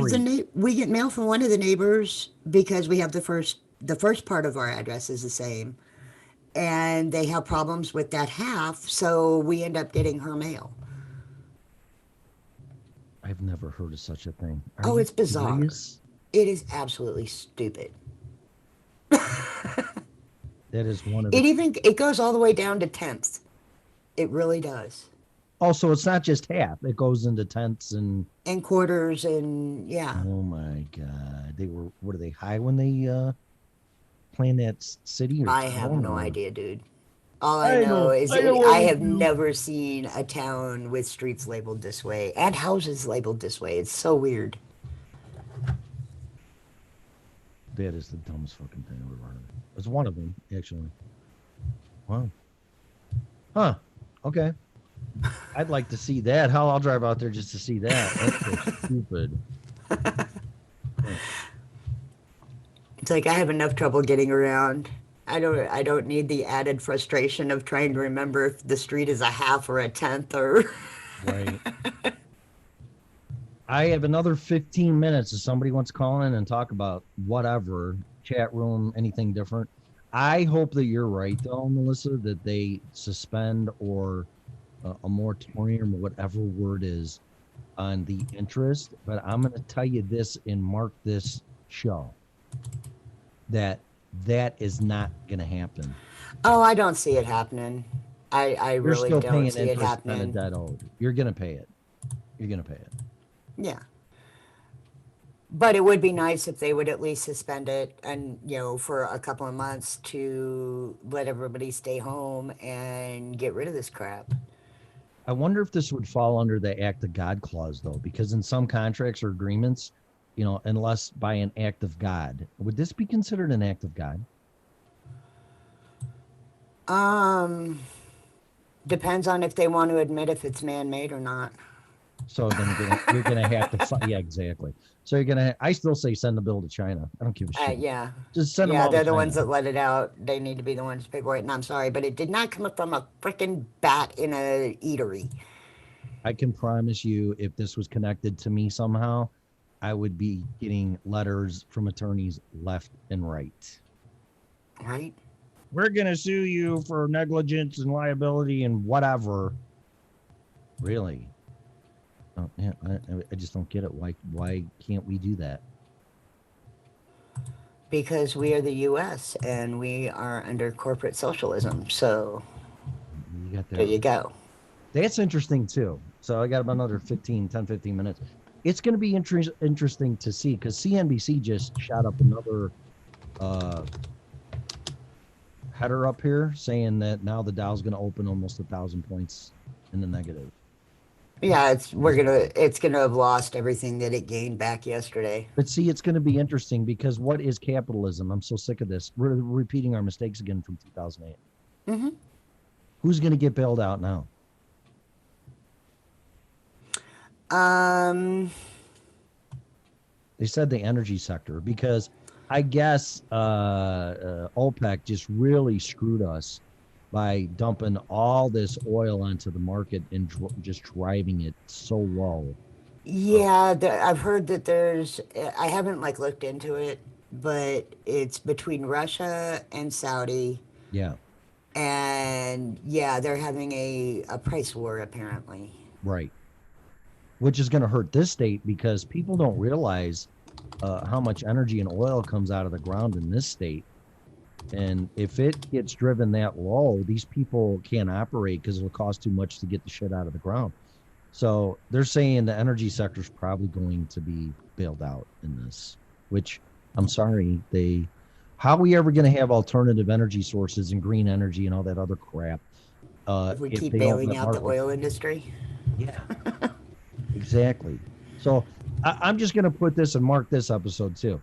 we get mail from one of the neighbors because we have the first part of our address is the same, and they have problems with that half, so we end up getting her mail. I've never heard of such a thing. Oh, it's bizarre. Serious? It is absolutely stupid. That is one of It goes all the way down to tenths. It really does. Also, it's not just half. It goes into tenths and quarters and yeah. Oh my God! What are they high when they planned that city? Or I have no or- idea, dude. All I know is that I have never seen a town with streets labeled this way and houses labeled this way. It's so weird. That is the dumbest fucking thing I've ever heard. It's one of them, actually. Wow. Huh. Okay. I'd like to see that. Hell, I'll drive out there just to see that. That's so stupid. It's like I have enough trouble getting around. I don't need the added frustration of trying to remember if the street is a half or a tenth or Right. I have another 15 minutes if somebody wants to call in and talk about whatever, chat room, anything different. I hope that you're right, though, Melissa, that they suspend or a moratorium or whatever word is on the interest. But I'm going to tell you this and mark this show that is not going to happen. Oh, I don't see it happening. I You're really still don't paying see it interest on a happening. debt owed. You're going to pay it. You're going to pay it. Yeah. But it would be nice if they would at least suspend it and, for a couple of months to let everybody stay home and get rid of this crap. I wonder if this would fall under the act of God clause, though, because in some contracts or agreements, unless by an act of God, would this be considered an act of God? Depends on if they want to admit if it's man-made or not. So then you're gonna have to, yeah, exactly. So I still say send the bill to China. I don't give a shit. Yeah. Just send them Yeah, all they're to the China. ones that let it out. They need to be the ones to pay for it. And I'm sorry, but it did not come from a freaking bat in a eatery. I can promise you, if this was connected to me somehow, I would be getting letters from attorneys left and right. Right? We're gonna sue you for negligence and liability and whatever. Really? Oh, yeah, I just don't get it. Why can't we do that? Because we are the U.S. and we are under corporate socialism. So You got there you go. That's interesting too. So I got about another 15 minutes. It's going to be interesting to see because CNBC just shot up another header up here saying that now the Dow's going to open almost 1,000 points in the negative. Yeah, it's gonna have lost everything that it gained back yesterday. But see, it's going to be interesting because what is capitalism? I'm so sick of this. We're repeating our mistakes again from 2008. Mm-hmm. Who's going to get bailed out now? They said the energy sector because I guess OPEC just really screwed us by dumping all this oil onto the market and just driving it so low. Yeah, I've heard that I haven't looked into it, but it's between Russia and Saudi. Yeah. And yeah, they're having a price war apparently. Right. Which is going to hurt this state because people don't realize how much energy and oil comes out of the ground in this state. And if it gets driven that low, these people can't operate because it'll cost too much to get the shit out of the ground. So they're saying the energy sector is probably going to be bailed out in this, which I'm sorry, how are we ever going to have alternative energy sources and green energy and all that other crap? If we keep bailing out the oil industry. Yeah, exactly. So I'm just going to put this and mark this episode too.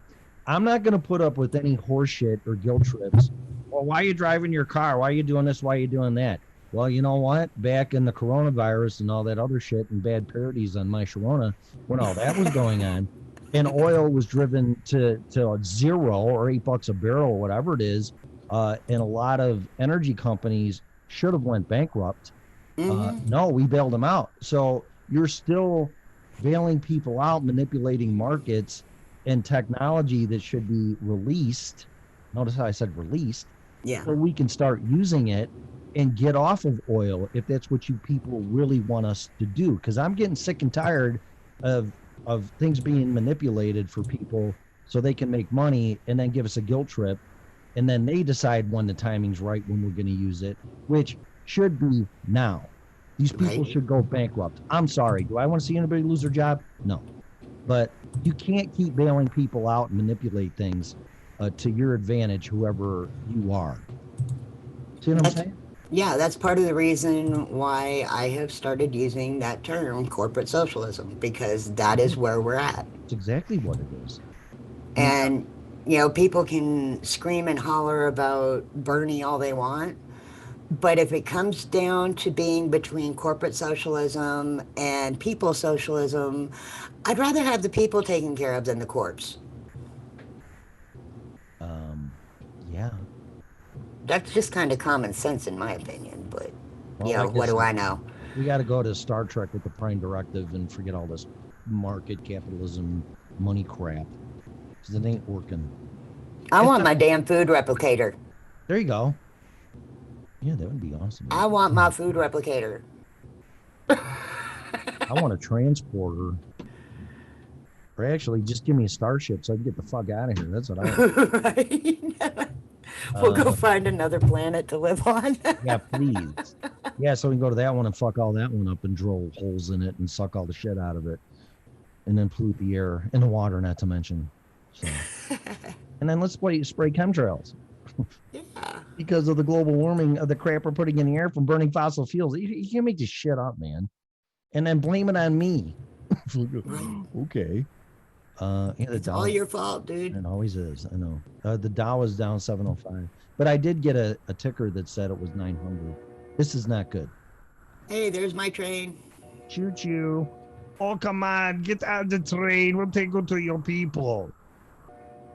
I'm not going to put up with any horseshit or guilt trips well, why are you driving your car? Why are you doing this? Why are you doing that? Well, you know what? Back in the coronavirus and all that other shit and bad parodies on My Sharona, when all that was going on, and oil was driven to zero or $8 a barrel or whatever it is, and a lot of energy companies should have went bankrupt. No, we bailed them out. So you're still bailing people out, manipulating markets and technology that should be released. Notice how I said released. Yeah. So we can start using it and get off of oil if that's what you people really want us to do. Because I'm getting sick and tired of things being manipulated for people so they can make money and then give us a guilt trip. And then they decide when the timing's right when we're going to use it, which should be now. These people should go bankrupt. I'm sorry. Do I want to see anybody lose their job? No. But you can't keep bailing people out and manipulate things to your advantage, whoever you are. See what I'm saying? Yeah, that's part of the reason why I have started using that term, corporate socialism, because that is where we're at. It's exactly what it is. And, you know, people can scream and holler about Bernie all they want, but if it comes down to being between corporate socialism and people socialism, I'd rather have the people taken care of than the corpse. Yeah. That's just kind of common sense in my opinion, but, Well, you know, like what do said, I know? We got to go to Star Trek with the Prime Directive and forget all this market capitalism money crap, because it ain't working. I want my damn food replicator. There you go. Yeah, that would be awesome. I want my food replicator. I want a transporter. Or actually, just give me a starship so I can get the fuck out of here. That's what I want. Right? We'll go find another planet to live on. Yeah, please. Yeah, so we can go to that one and fuck all that one up and drill holes in it and suck all the shit out of it. And then pollute the air and the water, not to mention. So. And then let's spray chemtrails. Yeah. Because of the global warming of the crap we're putting in the air from burning fossil fuels. You can't make this shit up, man. And then blame it on me. Okay. Yeah, It's all your fault, dude. It always is. I know. The Dow is down 705. But I did get a ticker that said it was 900. This is not good. Hey, there's my train. Choo choo. Oh, come on. Get out of the train. We'll take you to your people.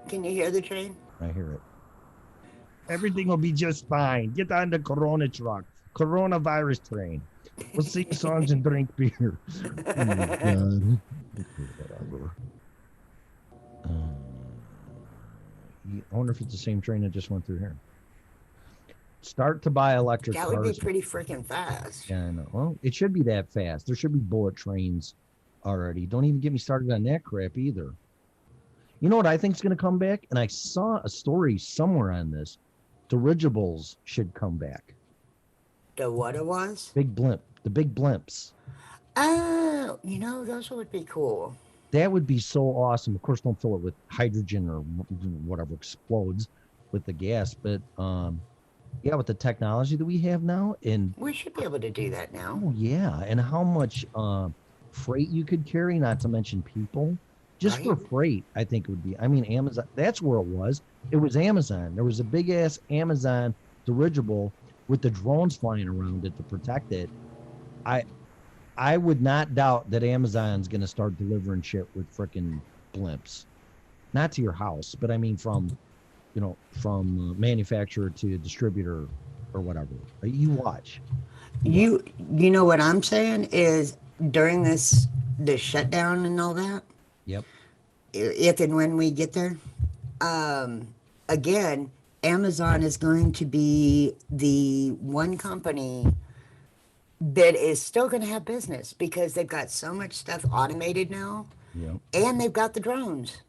Can you hear the train? I hear it. Everything will be just fine. Get on the Corona truck. Coronavirus train. We'll sing songs and drink beer. Oh, my God. Whatever. I wonder if it's the same train that just went through here. Start to buy electric That cars. would be pretty freaking fast. Yeah, I know. Well, it should be that fast. There should be bullet trains already. Don't even get me started on that crap either. You know what I think is going to come back? And I saw a story somewhere on this. Dirigibles should come back. The what it was? The big blimps. Oh, you know, those would be cool. That would be so awesome. Of course, don't fill it with hydrogen or whatever explodes with the gas. But yeah, with the technology that we have now, and We should be able to do that now. oh yeah, and how much freight you could carry, not to mention people, just for freight, I think it would be. I mean, Amazon. That's where it was. It was Amazon. There was a big ass Amazon dirigible with the drones flying around it to protect it. I would not doubt that Amazon's going to start delivering shit with frickin' blimps. Not to your house, but I mean from manufacturer to distributor or whatever. You watch. You know what I'm saying is during this shutdown and all that, Yep. if and when we get there, again, Amazon is going to be the one company that is still going to have business because they've got so much stuff automated now, Yep. and they've got the drones.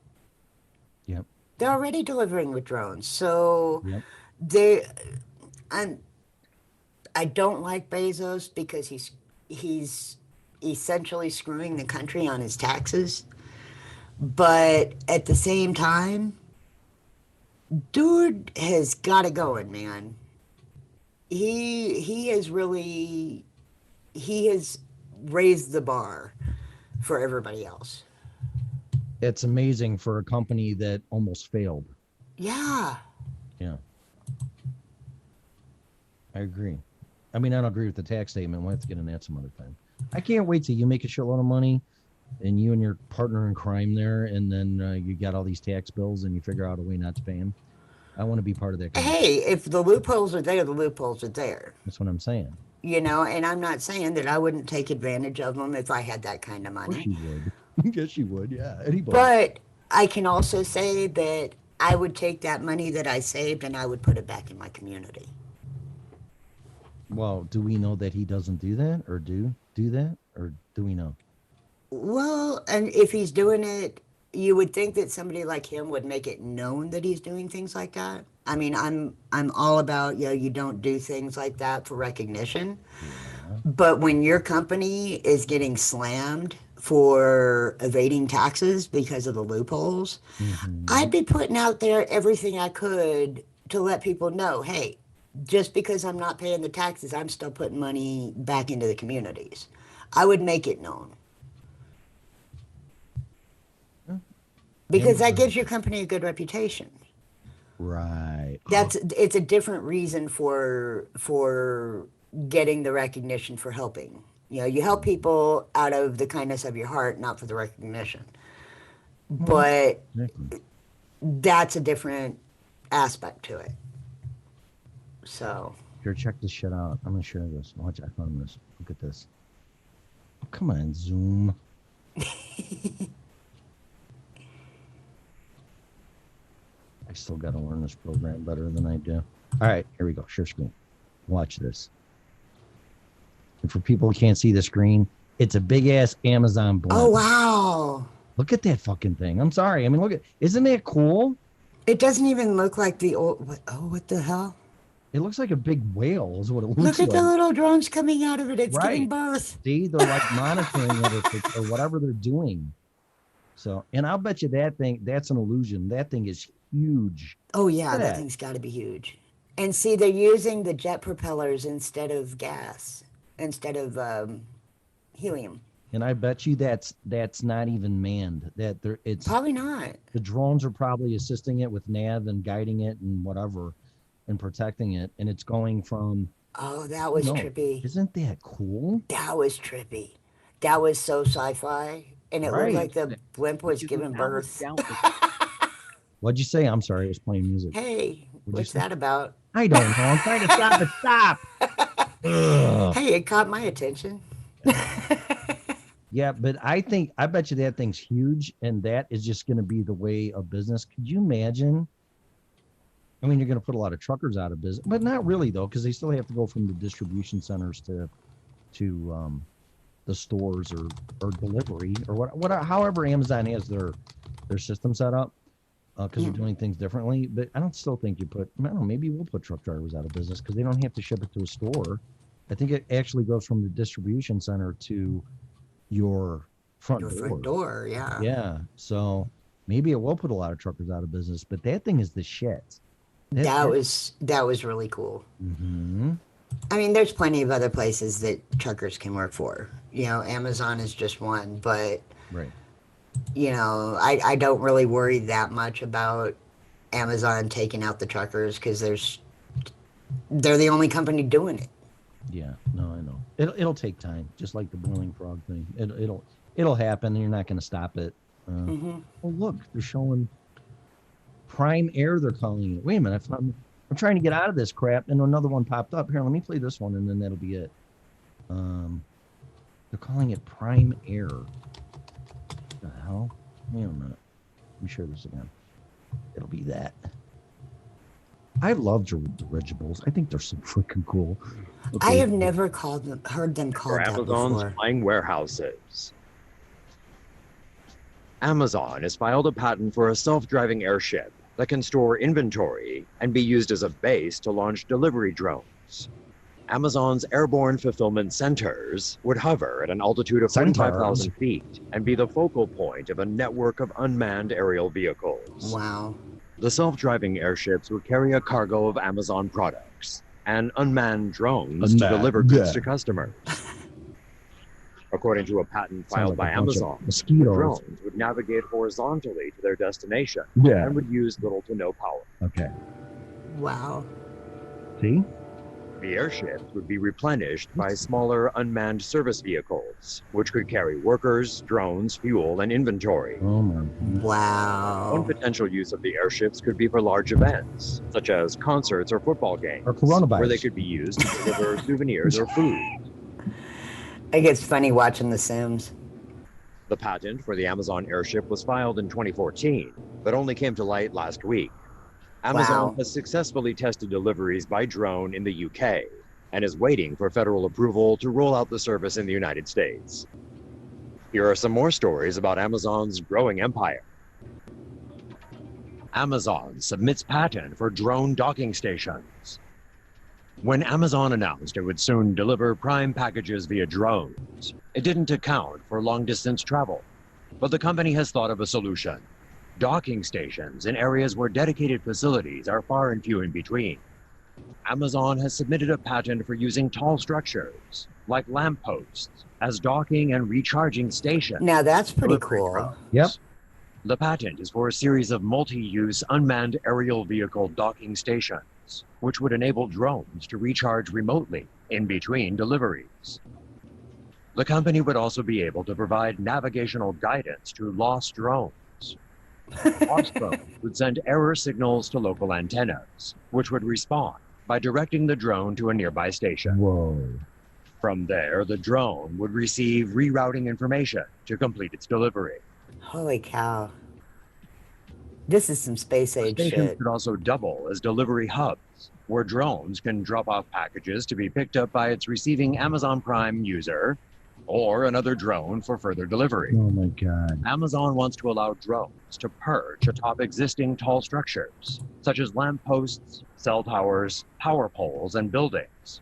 Yep. They're already delivering with drones, so Yep. I don't like Bezos because he's essentially screwing the country on his taxes, but at the same time, dude has got it going, man. He has raised the bar for everybody else. It's amazing for a company that almost failed. Yeah. Yeah. I agree. I mean, I don't agree with the tax statement. We'll have to get in that some other time. I can't wait till you make a shitload of money and you and your partner in crime there, and then you got all these tax bills and you figure out a way not to pay them. I want to be part of that. Hey, if the loopholes are there, the loopholes are there. That's what I'm saying. You know, and I'm not saying that I wouldn't take advantage of them if I had that kind of Of course money. you would. Yes, you would. Yeah, anybody. But I can also say that I would take that money that I saved and I would put it back in my community. Well, do we know that he doesn't do that, or do that, or do we know? Well, and if he's doing it, you would think that somebody like him would make it known that he's doing things like that. I mean, I'm all about, you know, you don't do things like that for recognition. But when your company is getting slammed for evading taxes because of the loopholes, I'd be putting out there everything I could to let people know, hey, just because I'm not paying the taxes, I'm still putting money back into the communities. I would make it known. Because that gives your company a good reputation. Right. It's a different reason for getting the recognition for helping. You know, you help people out of the kindness of your heart, not for the recognition. But that's a different aspect to it. So Here, check this shit out. I'm gonna share this. Watch, I found this. Look at this. Oh, come on, Zoom. I still gotta learn this program better than I do. All right, here we go. Share screen. Watch this. And for people who can't see the screen, it's a big ass Amazon blunt. oh wow. Look at that fucking thing. I'm sorry. I mean, look at. Isn't that cool? It doesn't even look like the old what the hell? It looks like a big whale. Is what it looks Look at like. the little drones coming out of it. It's Right. giving birth. See, they're like monitoring it or whatever they're doing. So, and I'll bet you that thing, that's an illusion. That thing is huge. Oh yeah, Look at that thing's got to be huge. And see, they're using the jet propellers instead of gas, instead of helium. And I bet you that's not even manned. That there, it's Probably not. the drones are probably assisting it with nav and guiding it and whatever, and protecting it. And it's going from. Oh, that was No, trippy. Isn't that cool? That was trippy. That was so sci-fi, and it Right. looked like the blimp was giving birth. What'd you say? I'm sorry, I was playing music. Hey, What'd you what's say? that about? I don't know. I'm trying to stop it. Stop. Ugh. Hey, it caught my attention. Yeah, but I bet you that thing's huge, and that is just going to be the way of business. Could you imagine? I mean, you're going to put a lot of truckers out of business, but not really though, because they still have to go from the distribution centers to the stores or delivery or however Amazon has their system set up, because they're doing things differently. But I don't still think I don't know, maybe we'll put truck drivers out of business because they don't have to ship it to a store. I think it actually goes from the distribution center to your front door. Yeah. Yeah. So maybe it will put a lot of truckers out of business, but that thing is the shit. That was really cool. Mm-hmm. I mean, there's plenty of other places that truckers can work for. You know, Amazon is just one, but Right. you know, I don't really worry that much about Amazon taking out the truckers because they're the only company doing it. Yeah. No, I know. It'll take time, just like the boiling frog thing. It'll happen, and you're not going to stop it. Oh, look, they're showing Prime Air. They're calling it. Wait a minute. I'm trying to get out of this crap, and another one popped up. Here, let me play this one, and then that'll be it. They're calling it Prime Air. What the hell? Wait a minute. Let me share this again. It'll be that. I love dirigibles. I think they're so freaking cool. I have never heard them called For that Amazon's before. flying warehouses. Amazon has filed a patent for a self-driving airship that can store inventory and be used as a base to launch delivery drones. Amazon's airborne fulfillment centers would hover at an altitude of 45,000 feet and be the focal point of a network of unmanned aerial vehicles. Wow. The self-driving airships would carry a cargo of Amazon products and unmanned drones to deliver goods to customers. According to a patent Sounds filed like by a bunch of Amazon, the mosquitoes. drones would navigate horizontally to their destination Yeah. and would use little to no power. Okay. Wow. See? The airships would be replenished by smaller unmanned service vehicles, which could carry workers, drones, fuel, and inventory. Oh my. Wow. One potential use of the airships could be for large events, such as concerts or football games, Or coronavirus. where they could be used to deliver souvenirs or food. It gets funny watching The Sims. The patent for the Amazon airship was filed in 2014, but only came to light last week. Amazon Wow. has successfully tested deliveries by drone in the UK and is waiting for federal approval to roll out the service in the United States. Here are some more stories about Amazon's growing empire. Amazon submits patent for drone docking stations. When Amazon announced it would soon deliver Prime packages via drones, it didn't account for long-distance travel. But the company has thought of a solution: docking stations in areas where dedicated facilities are far and few in between. Amazon has submitted a patent for using tall structures, like lampposts, as docking and recharging stations. Now that's pretty Delivery cool. drones. Yep. The patent is for a series of multi-use unmanned aerial vehicle docking stations, which would enable drones to recharge remotely in between deliveries. The company would also be able to provide navigational guidance to lost drones. Lost drones would send error signals to local antennas, which would respond by directing the drone to a nearby station. Whoa. From there, the drone would receive rerouting information to complete its delivery. Holy cow. This is some space age Stations shit. could also double as delivery hubs, where drones can drop off packages to be picked up by its receiving Amazon Prime user or another drone for further delivery. Oh my God. Amazon wants to allow drones to perch atop existing tall structures, such as lampposts, cell towers, power poles, and buildings.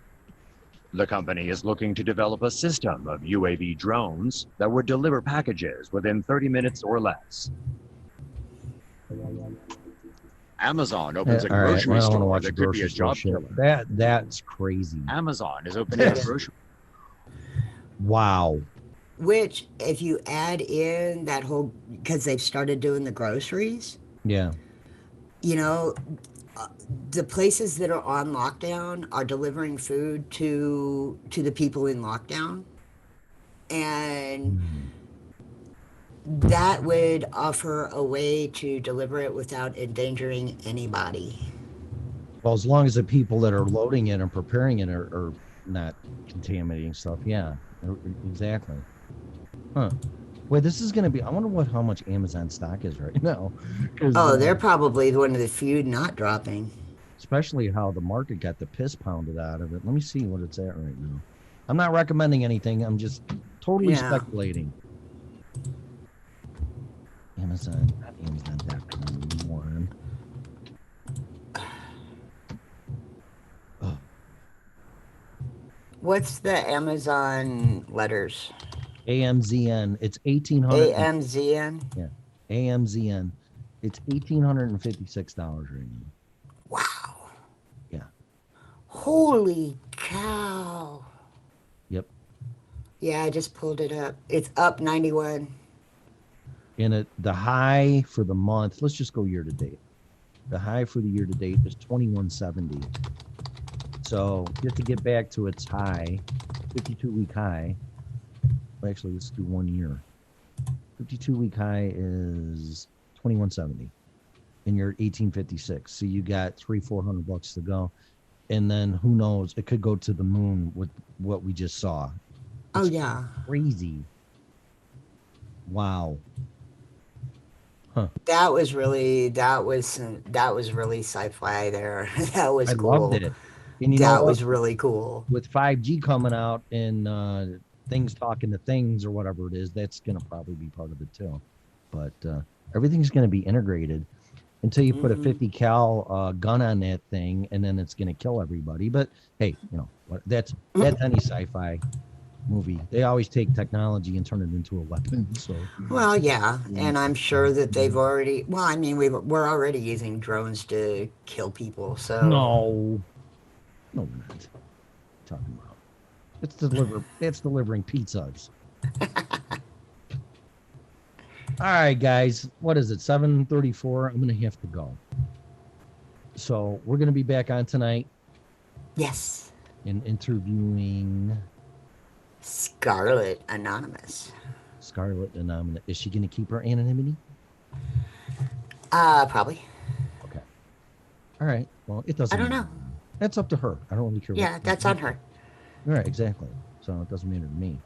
The company is looking to develop a system of UAV drones that would deliver packages within 30 minutes or less. Amazon opens a All right, grocery I don't want to store watch that the could be grocery a store job shit. killer. That's crazy. Amazon is opening a grocery. Wow. Which, if you add in that whole, because they've started doing the groceries, Yeah. you know, the places that are on lockdown are delivering food to the people in lockdown, and that would offer a way to deliver it without endangering anybody. Well, as long as the people that are loading it and preparing it are not contaminating stuff. Yeah, exactly. Huh. Wait, this is going to be, I wonder how much Amazon stock is right now. 'Cause, Oh, they're probably one of the few not dropping. especially how the market got the piss pounded out of it. Let me see what it's at right now. I'm not recommending anything. I'm just totally Yeah. speculating. Amazon, not Amazon.com anymore. What's the Amazon letters? AMZN. It's 1800. AMZN? Yeah. AMZN. It's $1,856 right now. Wow. Yeah. Holy cow. Yep. Yeah, I just pulled it up. It's up 91. And the high for the month, let's just go year to date. The high for the year to date is 2170. So just to get back to its high, 52-week high. Well, actually, let's do 1 year. 52-week high is 2170, and you're at 1856. So you got $300-400 to go, and then who knows? It could go to the moon with what we just saw. Oh, yeah. Crazy. Wow. That was really sci-fi there. That was I cool. loved it. And you know that what? was really cool. With 5G coming out and things talking to things or whatever it is, that's going to probably be part of it too. But everything's going to be integrated until you put a 50 cal gun on that thing, and then it's going to kill everybody. But hey, you know that's any sci-fi movie. They always take technology and turn it into a weapon. So Well, yeah, and I'm sure that they've already. Well, I mean, we're already using drones to kill people. So no, we're not. What are you talking about? It's delivering pizzas. All right, guys. What is it? 7:34. I'm gonna have to go. So we're gonna be back on tonight. Yes. and interviewing Scarlet Anonymous. Scarlet Anonymous. Is she going to keep her anonymity? Probably. Okay. All right. Well, it doesn't. I don't know. That's up to her. I don't really care. Yeah, that's on her. Right, exactly. So it doesn't matter to me.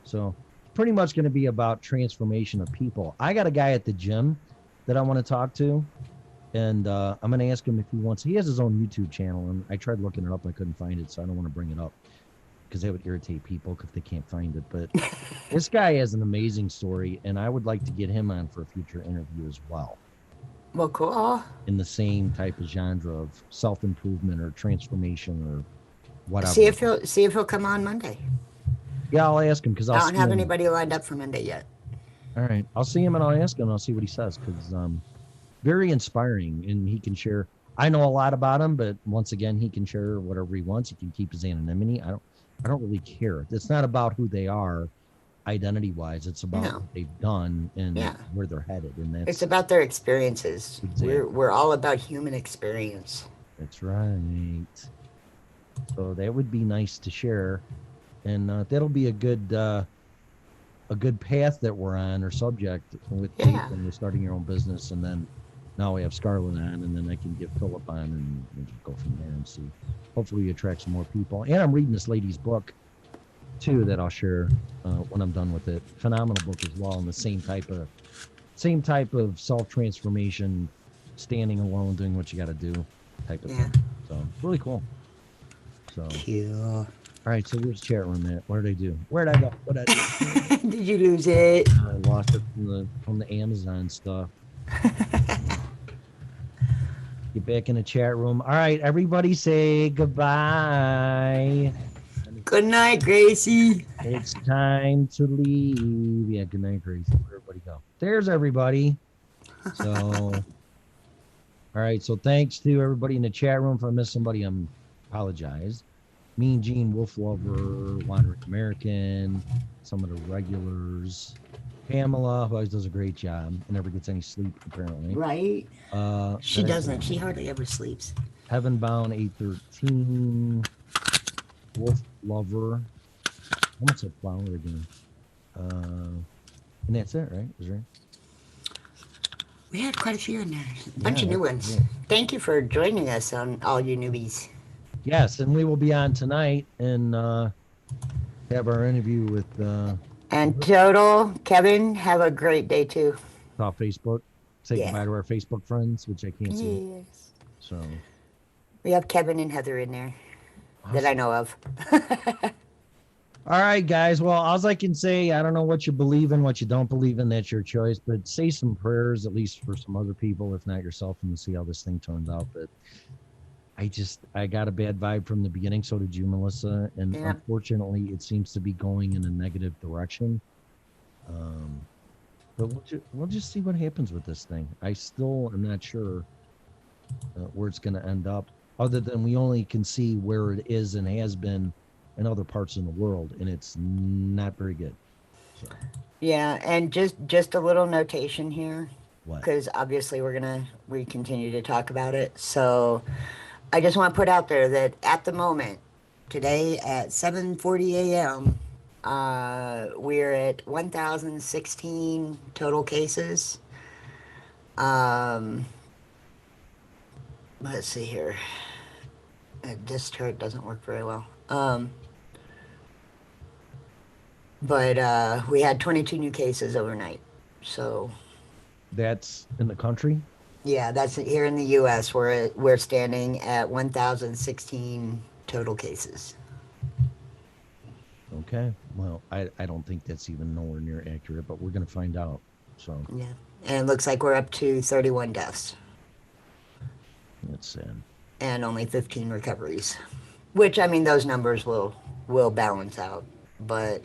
So pretty much going to be about transformation of people. I got a guy at the gym that I want to talk to, and I'm going to ask him if he wants. He has his own YouTube channel, and I tried looking it up, and I couldn't find it, so I don't want to bring it up because that would irritate people if they can't find it. But this guy has an amazing story, and I would like to get him on for a future interview as well. Well, cool. In the same type of genre of self-improvement or transformation or whatever. See if he'll come on Monday. Yeah, I'll ask him because I don't have anybody lined up for Monday yet. All right, I'll see him and I'll ask him. I'll see what he says because very inspiring, and he can share. I know a lot about him, but once again, he can share whatever he wants. He can keep his anonymity. I don't really care. It's not about who they are, identity-wise. It's about what they've done and where they're headed, and that's It's about their experiences. Exactly. We're all about human experience. That's right. So that would be nice to share, and that'll be a good path that we're on or subject with when you're starting your own business, and then now we have Scarlet on, and then I can get Philip on, and we'll just go from there and see. Hopefully, we attract some more people. And I'm reading this lady's book too that I'll share when I'm done with it. Phenomenal book as well, and the same type of self-transformation, standing alone, doing what you got to do, type of thing. So really cool. So cool. All right, so where's the chat room at? What did I do? Where did I go? What did I do? Did you lose it? I lost it from the Amazon stuff. Get back in the chat room. All right, everybody say goodbye. Good night, Gracie. It's time to leave. Yeah, good night, Gracie. Where'd everybody go? There's everybody. So, all right, so thanks to everybody in the chat room. If I missed somebody, I apologize. Mean Gene, Wolf Lover, Wandering American, some of the regulars. Pamela, who always does a great job and never gets any sleep, apparently. Right? She then doesn't. She hardly ever sleeps. Heaven Bound 813. Wolf Lover. I almost said Flower again. And that's it, right? Is right? We had quite a few in there. A bunch of new ones. Yeah. Thank you for joining us on all you newbies. Yes, and we will be on tonight and have our interview with and Total, Kevin, have a great day too. Off Facebook. Say goodbye to our Facebook friends, which I can't see. Yes. So we have Kevin and Heather in there that I know of. All right, guys. Well, all I can say, I don't know what you believe in, what you don't believe in. That's your choice. But say some prayers, at least for some other people, if not yourself, and we'll see how this thing turns out. But I got a bad vibe from the beginning. So did you, Melissa. And unfortunately, it seems to be going in a negative direction. But we'll just see what happens with this thing. I still am not sure where it's going to end up, other than we only can see where it is and has been in other parts of the world, and it's not very good. So. Yeah, and just a little notation here, What? because obviously we continue to talk about it. So I just want to put out there that at the moment, today at 7:40 a.m., we're at 1,016 total cases. Let's see here. This chart doesn't work very well. But we had 22 new cases overnight. So That's in the country? yeah, that's here in the U.S. We're standing at 1,016 total cases. Okay. Well, I don't think that's even nowhere near accurate, but we're going to find out. So Yeah, and it looks like we're up to 31 deaths that's sad. and only 15 recoveries, which I mean those numbers will balance out. But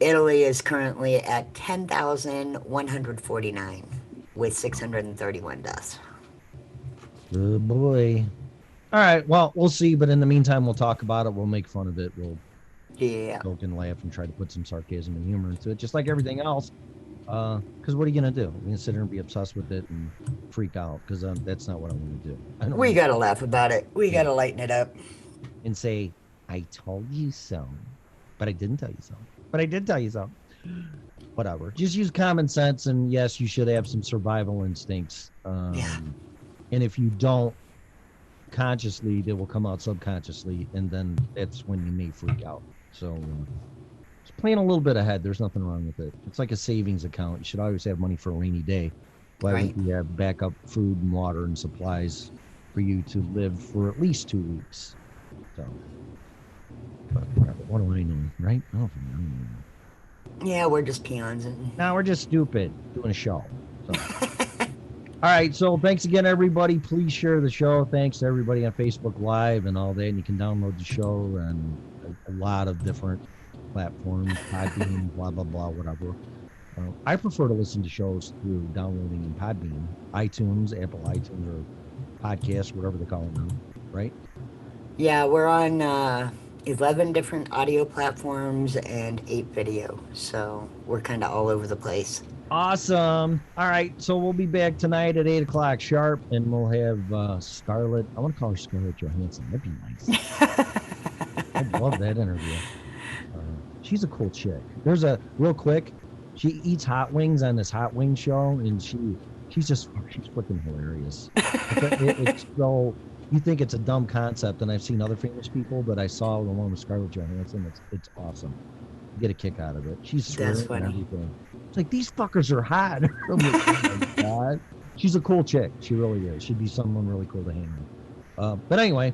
Italy is currently at 10,149 with 631 deaths. Oh boy. All right. Well, we'll see. But in the meantime, we'll talk about it. We'll make fun of it. We'll joke and laugh and try to put some sarcasm and humor into it, just like everything else. Because what are you going to do? We're going to sit here and be obsessed with it and freak out, because that's not what I want to do. We got to laugh about it. We got to lighten it up. and say, I told you so, but I didn't tell you so. But I did tell you so. Whatever. Just use common sense, and yes, you should have some survival instincts. And if you don't consciously, they will come out subconsciously, and then that's when you may freak out. So just plan a little bit ahead. There's nothing wrong with it. It's like a savings account. You should always have money for a rainy day. Why Right. would you have backup food and water and supplies for you to live for at least 2 weeks? So, but whatever. What do I know, right? I don't know. Yeah, we're just peons. Now we're just stupid doing a show. So. All right, so thanks again, everybody. Please share the show. Thanks to everybody on Facebook Live and all that. And you can download the show on a lot of different platforms, Podbean, blah, blah, blah, whatever. I prefer to listen to shows through downloading in Podbean, iTunes, Apple iTunes, or podcasts, whatever they call it now, right? Yeah, we're on 11 different audio platforms and 8 video. So we're kind of all over the place. Awesome. All right, so we'll be back tonight at 8 o'clock sharp, and we'll have Scarlett. I want to call her Scarlett Johansson. That'd be nice. I'd love that interview. She's a cool chick. There's a, real quick, she eats hot wings on this hot wing show, and she's freaking hilarious. It's so, you think it's a dumb concept, and I've seen other famous people, but I saw the one with Scarlett Johansson. It's awesome. You get a kick out of it. She's That's swearing and funny. everything. It's like, these fuckers are hot. I'm like, oh my God. She's a cool chick. She really is. She'd be someone really cool to hang with. But anyway,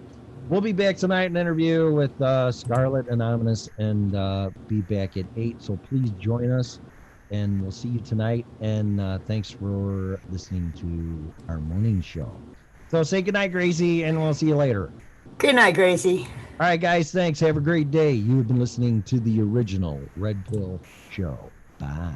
we'll be back tonight in an interview with Scarlett Anonymous, and be back at 8. So please join us, and we'll see you tonight. And thanks for listening to our morning show. So say goodnight, Gracie, and we'll see you later. Good night, Gracie. All right, guys. Thanks. Have a great day. You have been listening to the original Red Pill Show. Bye.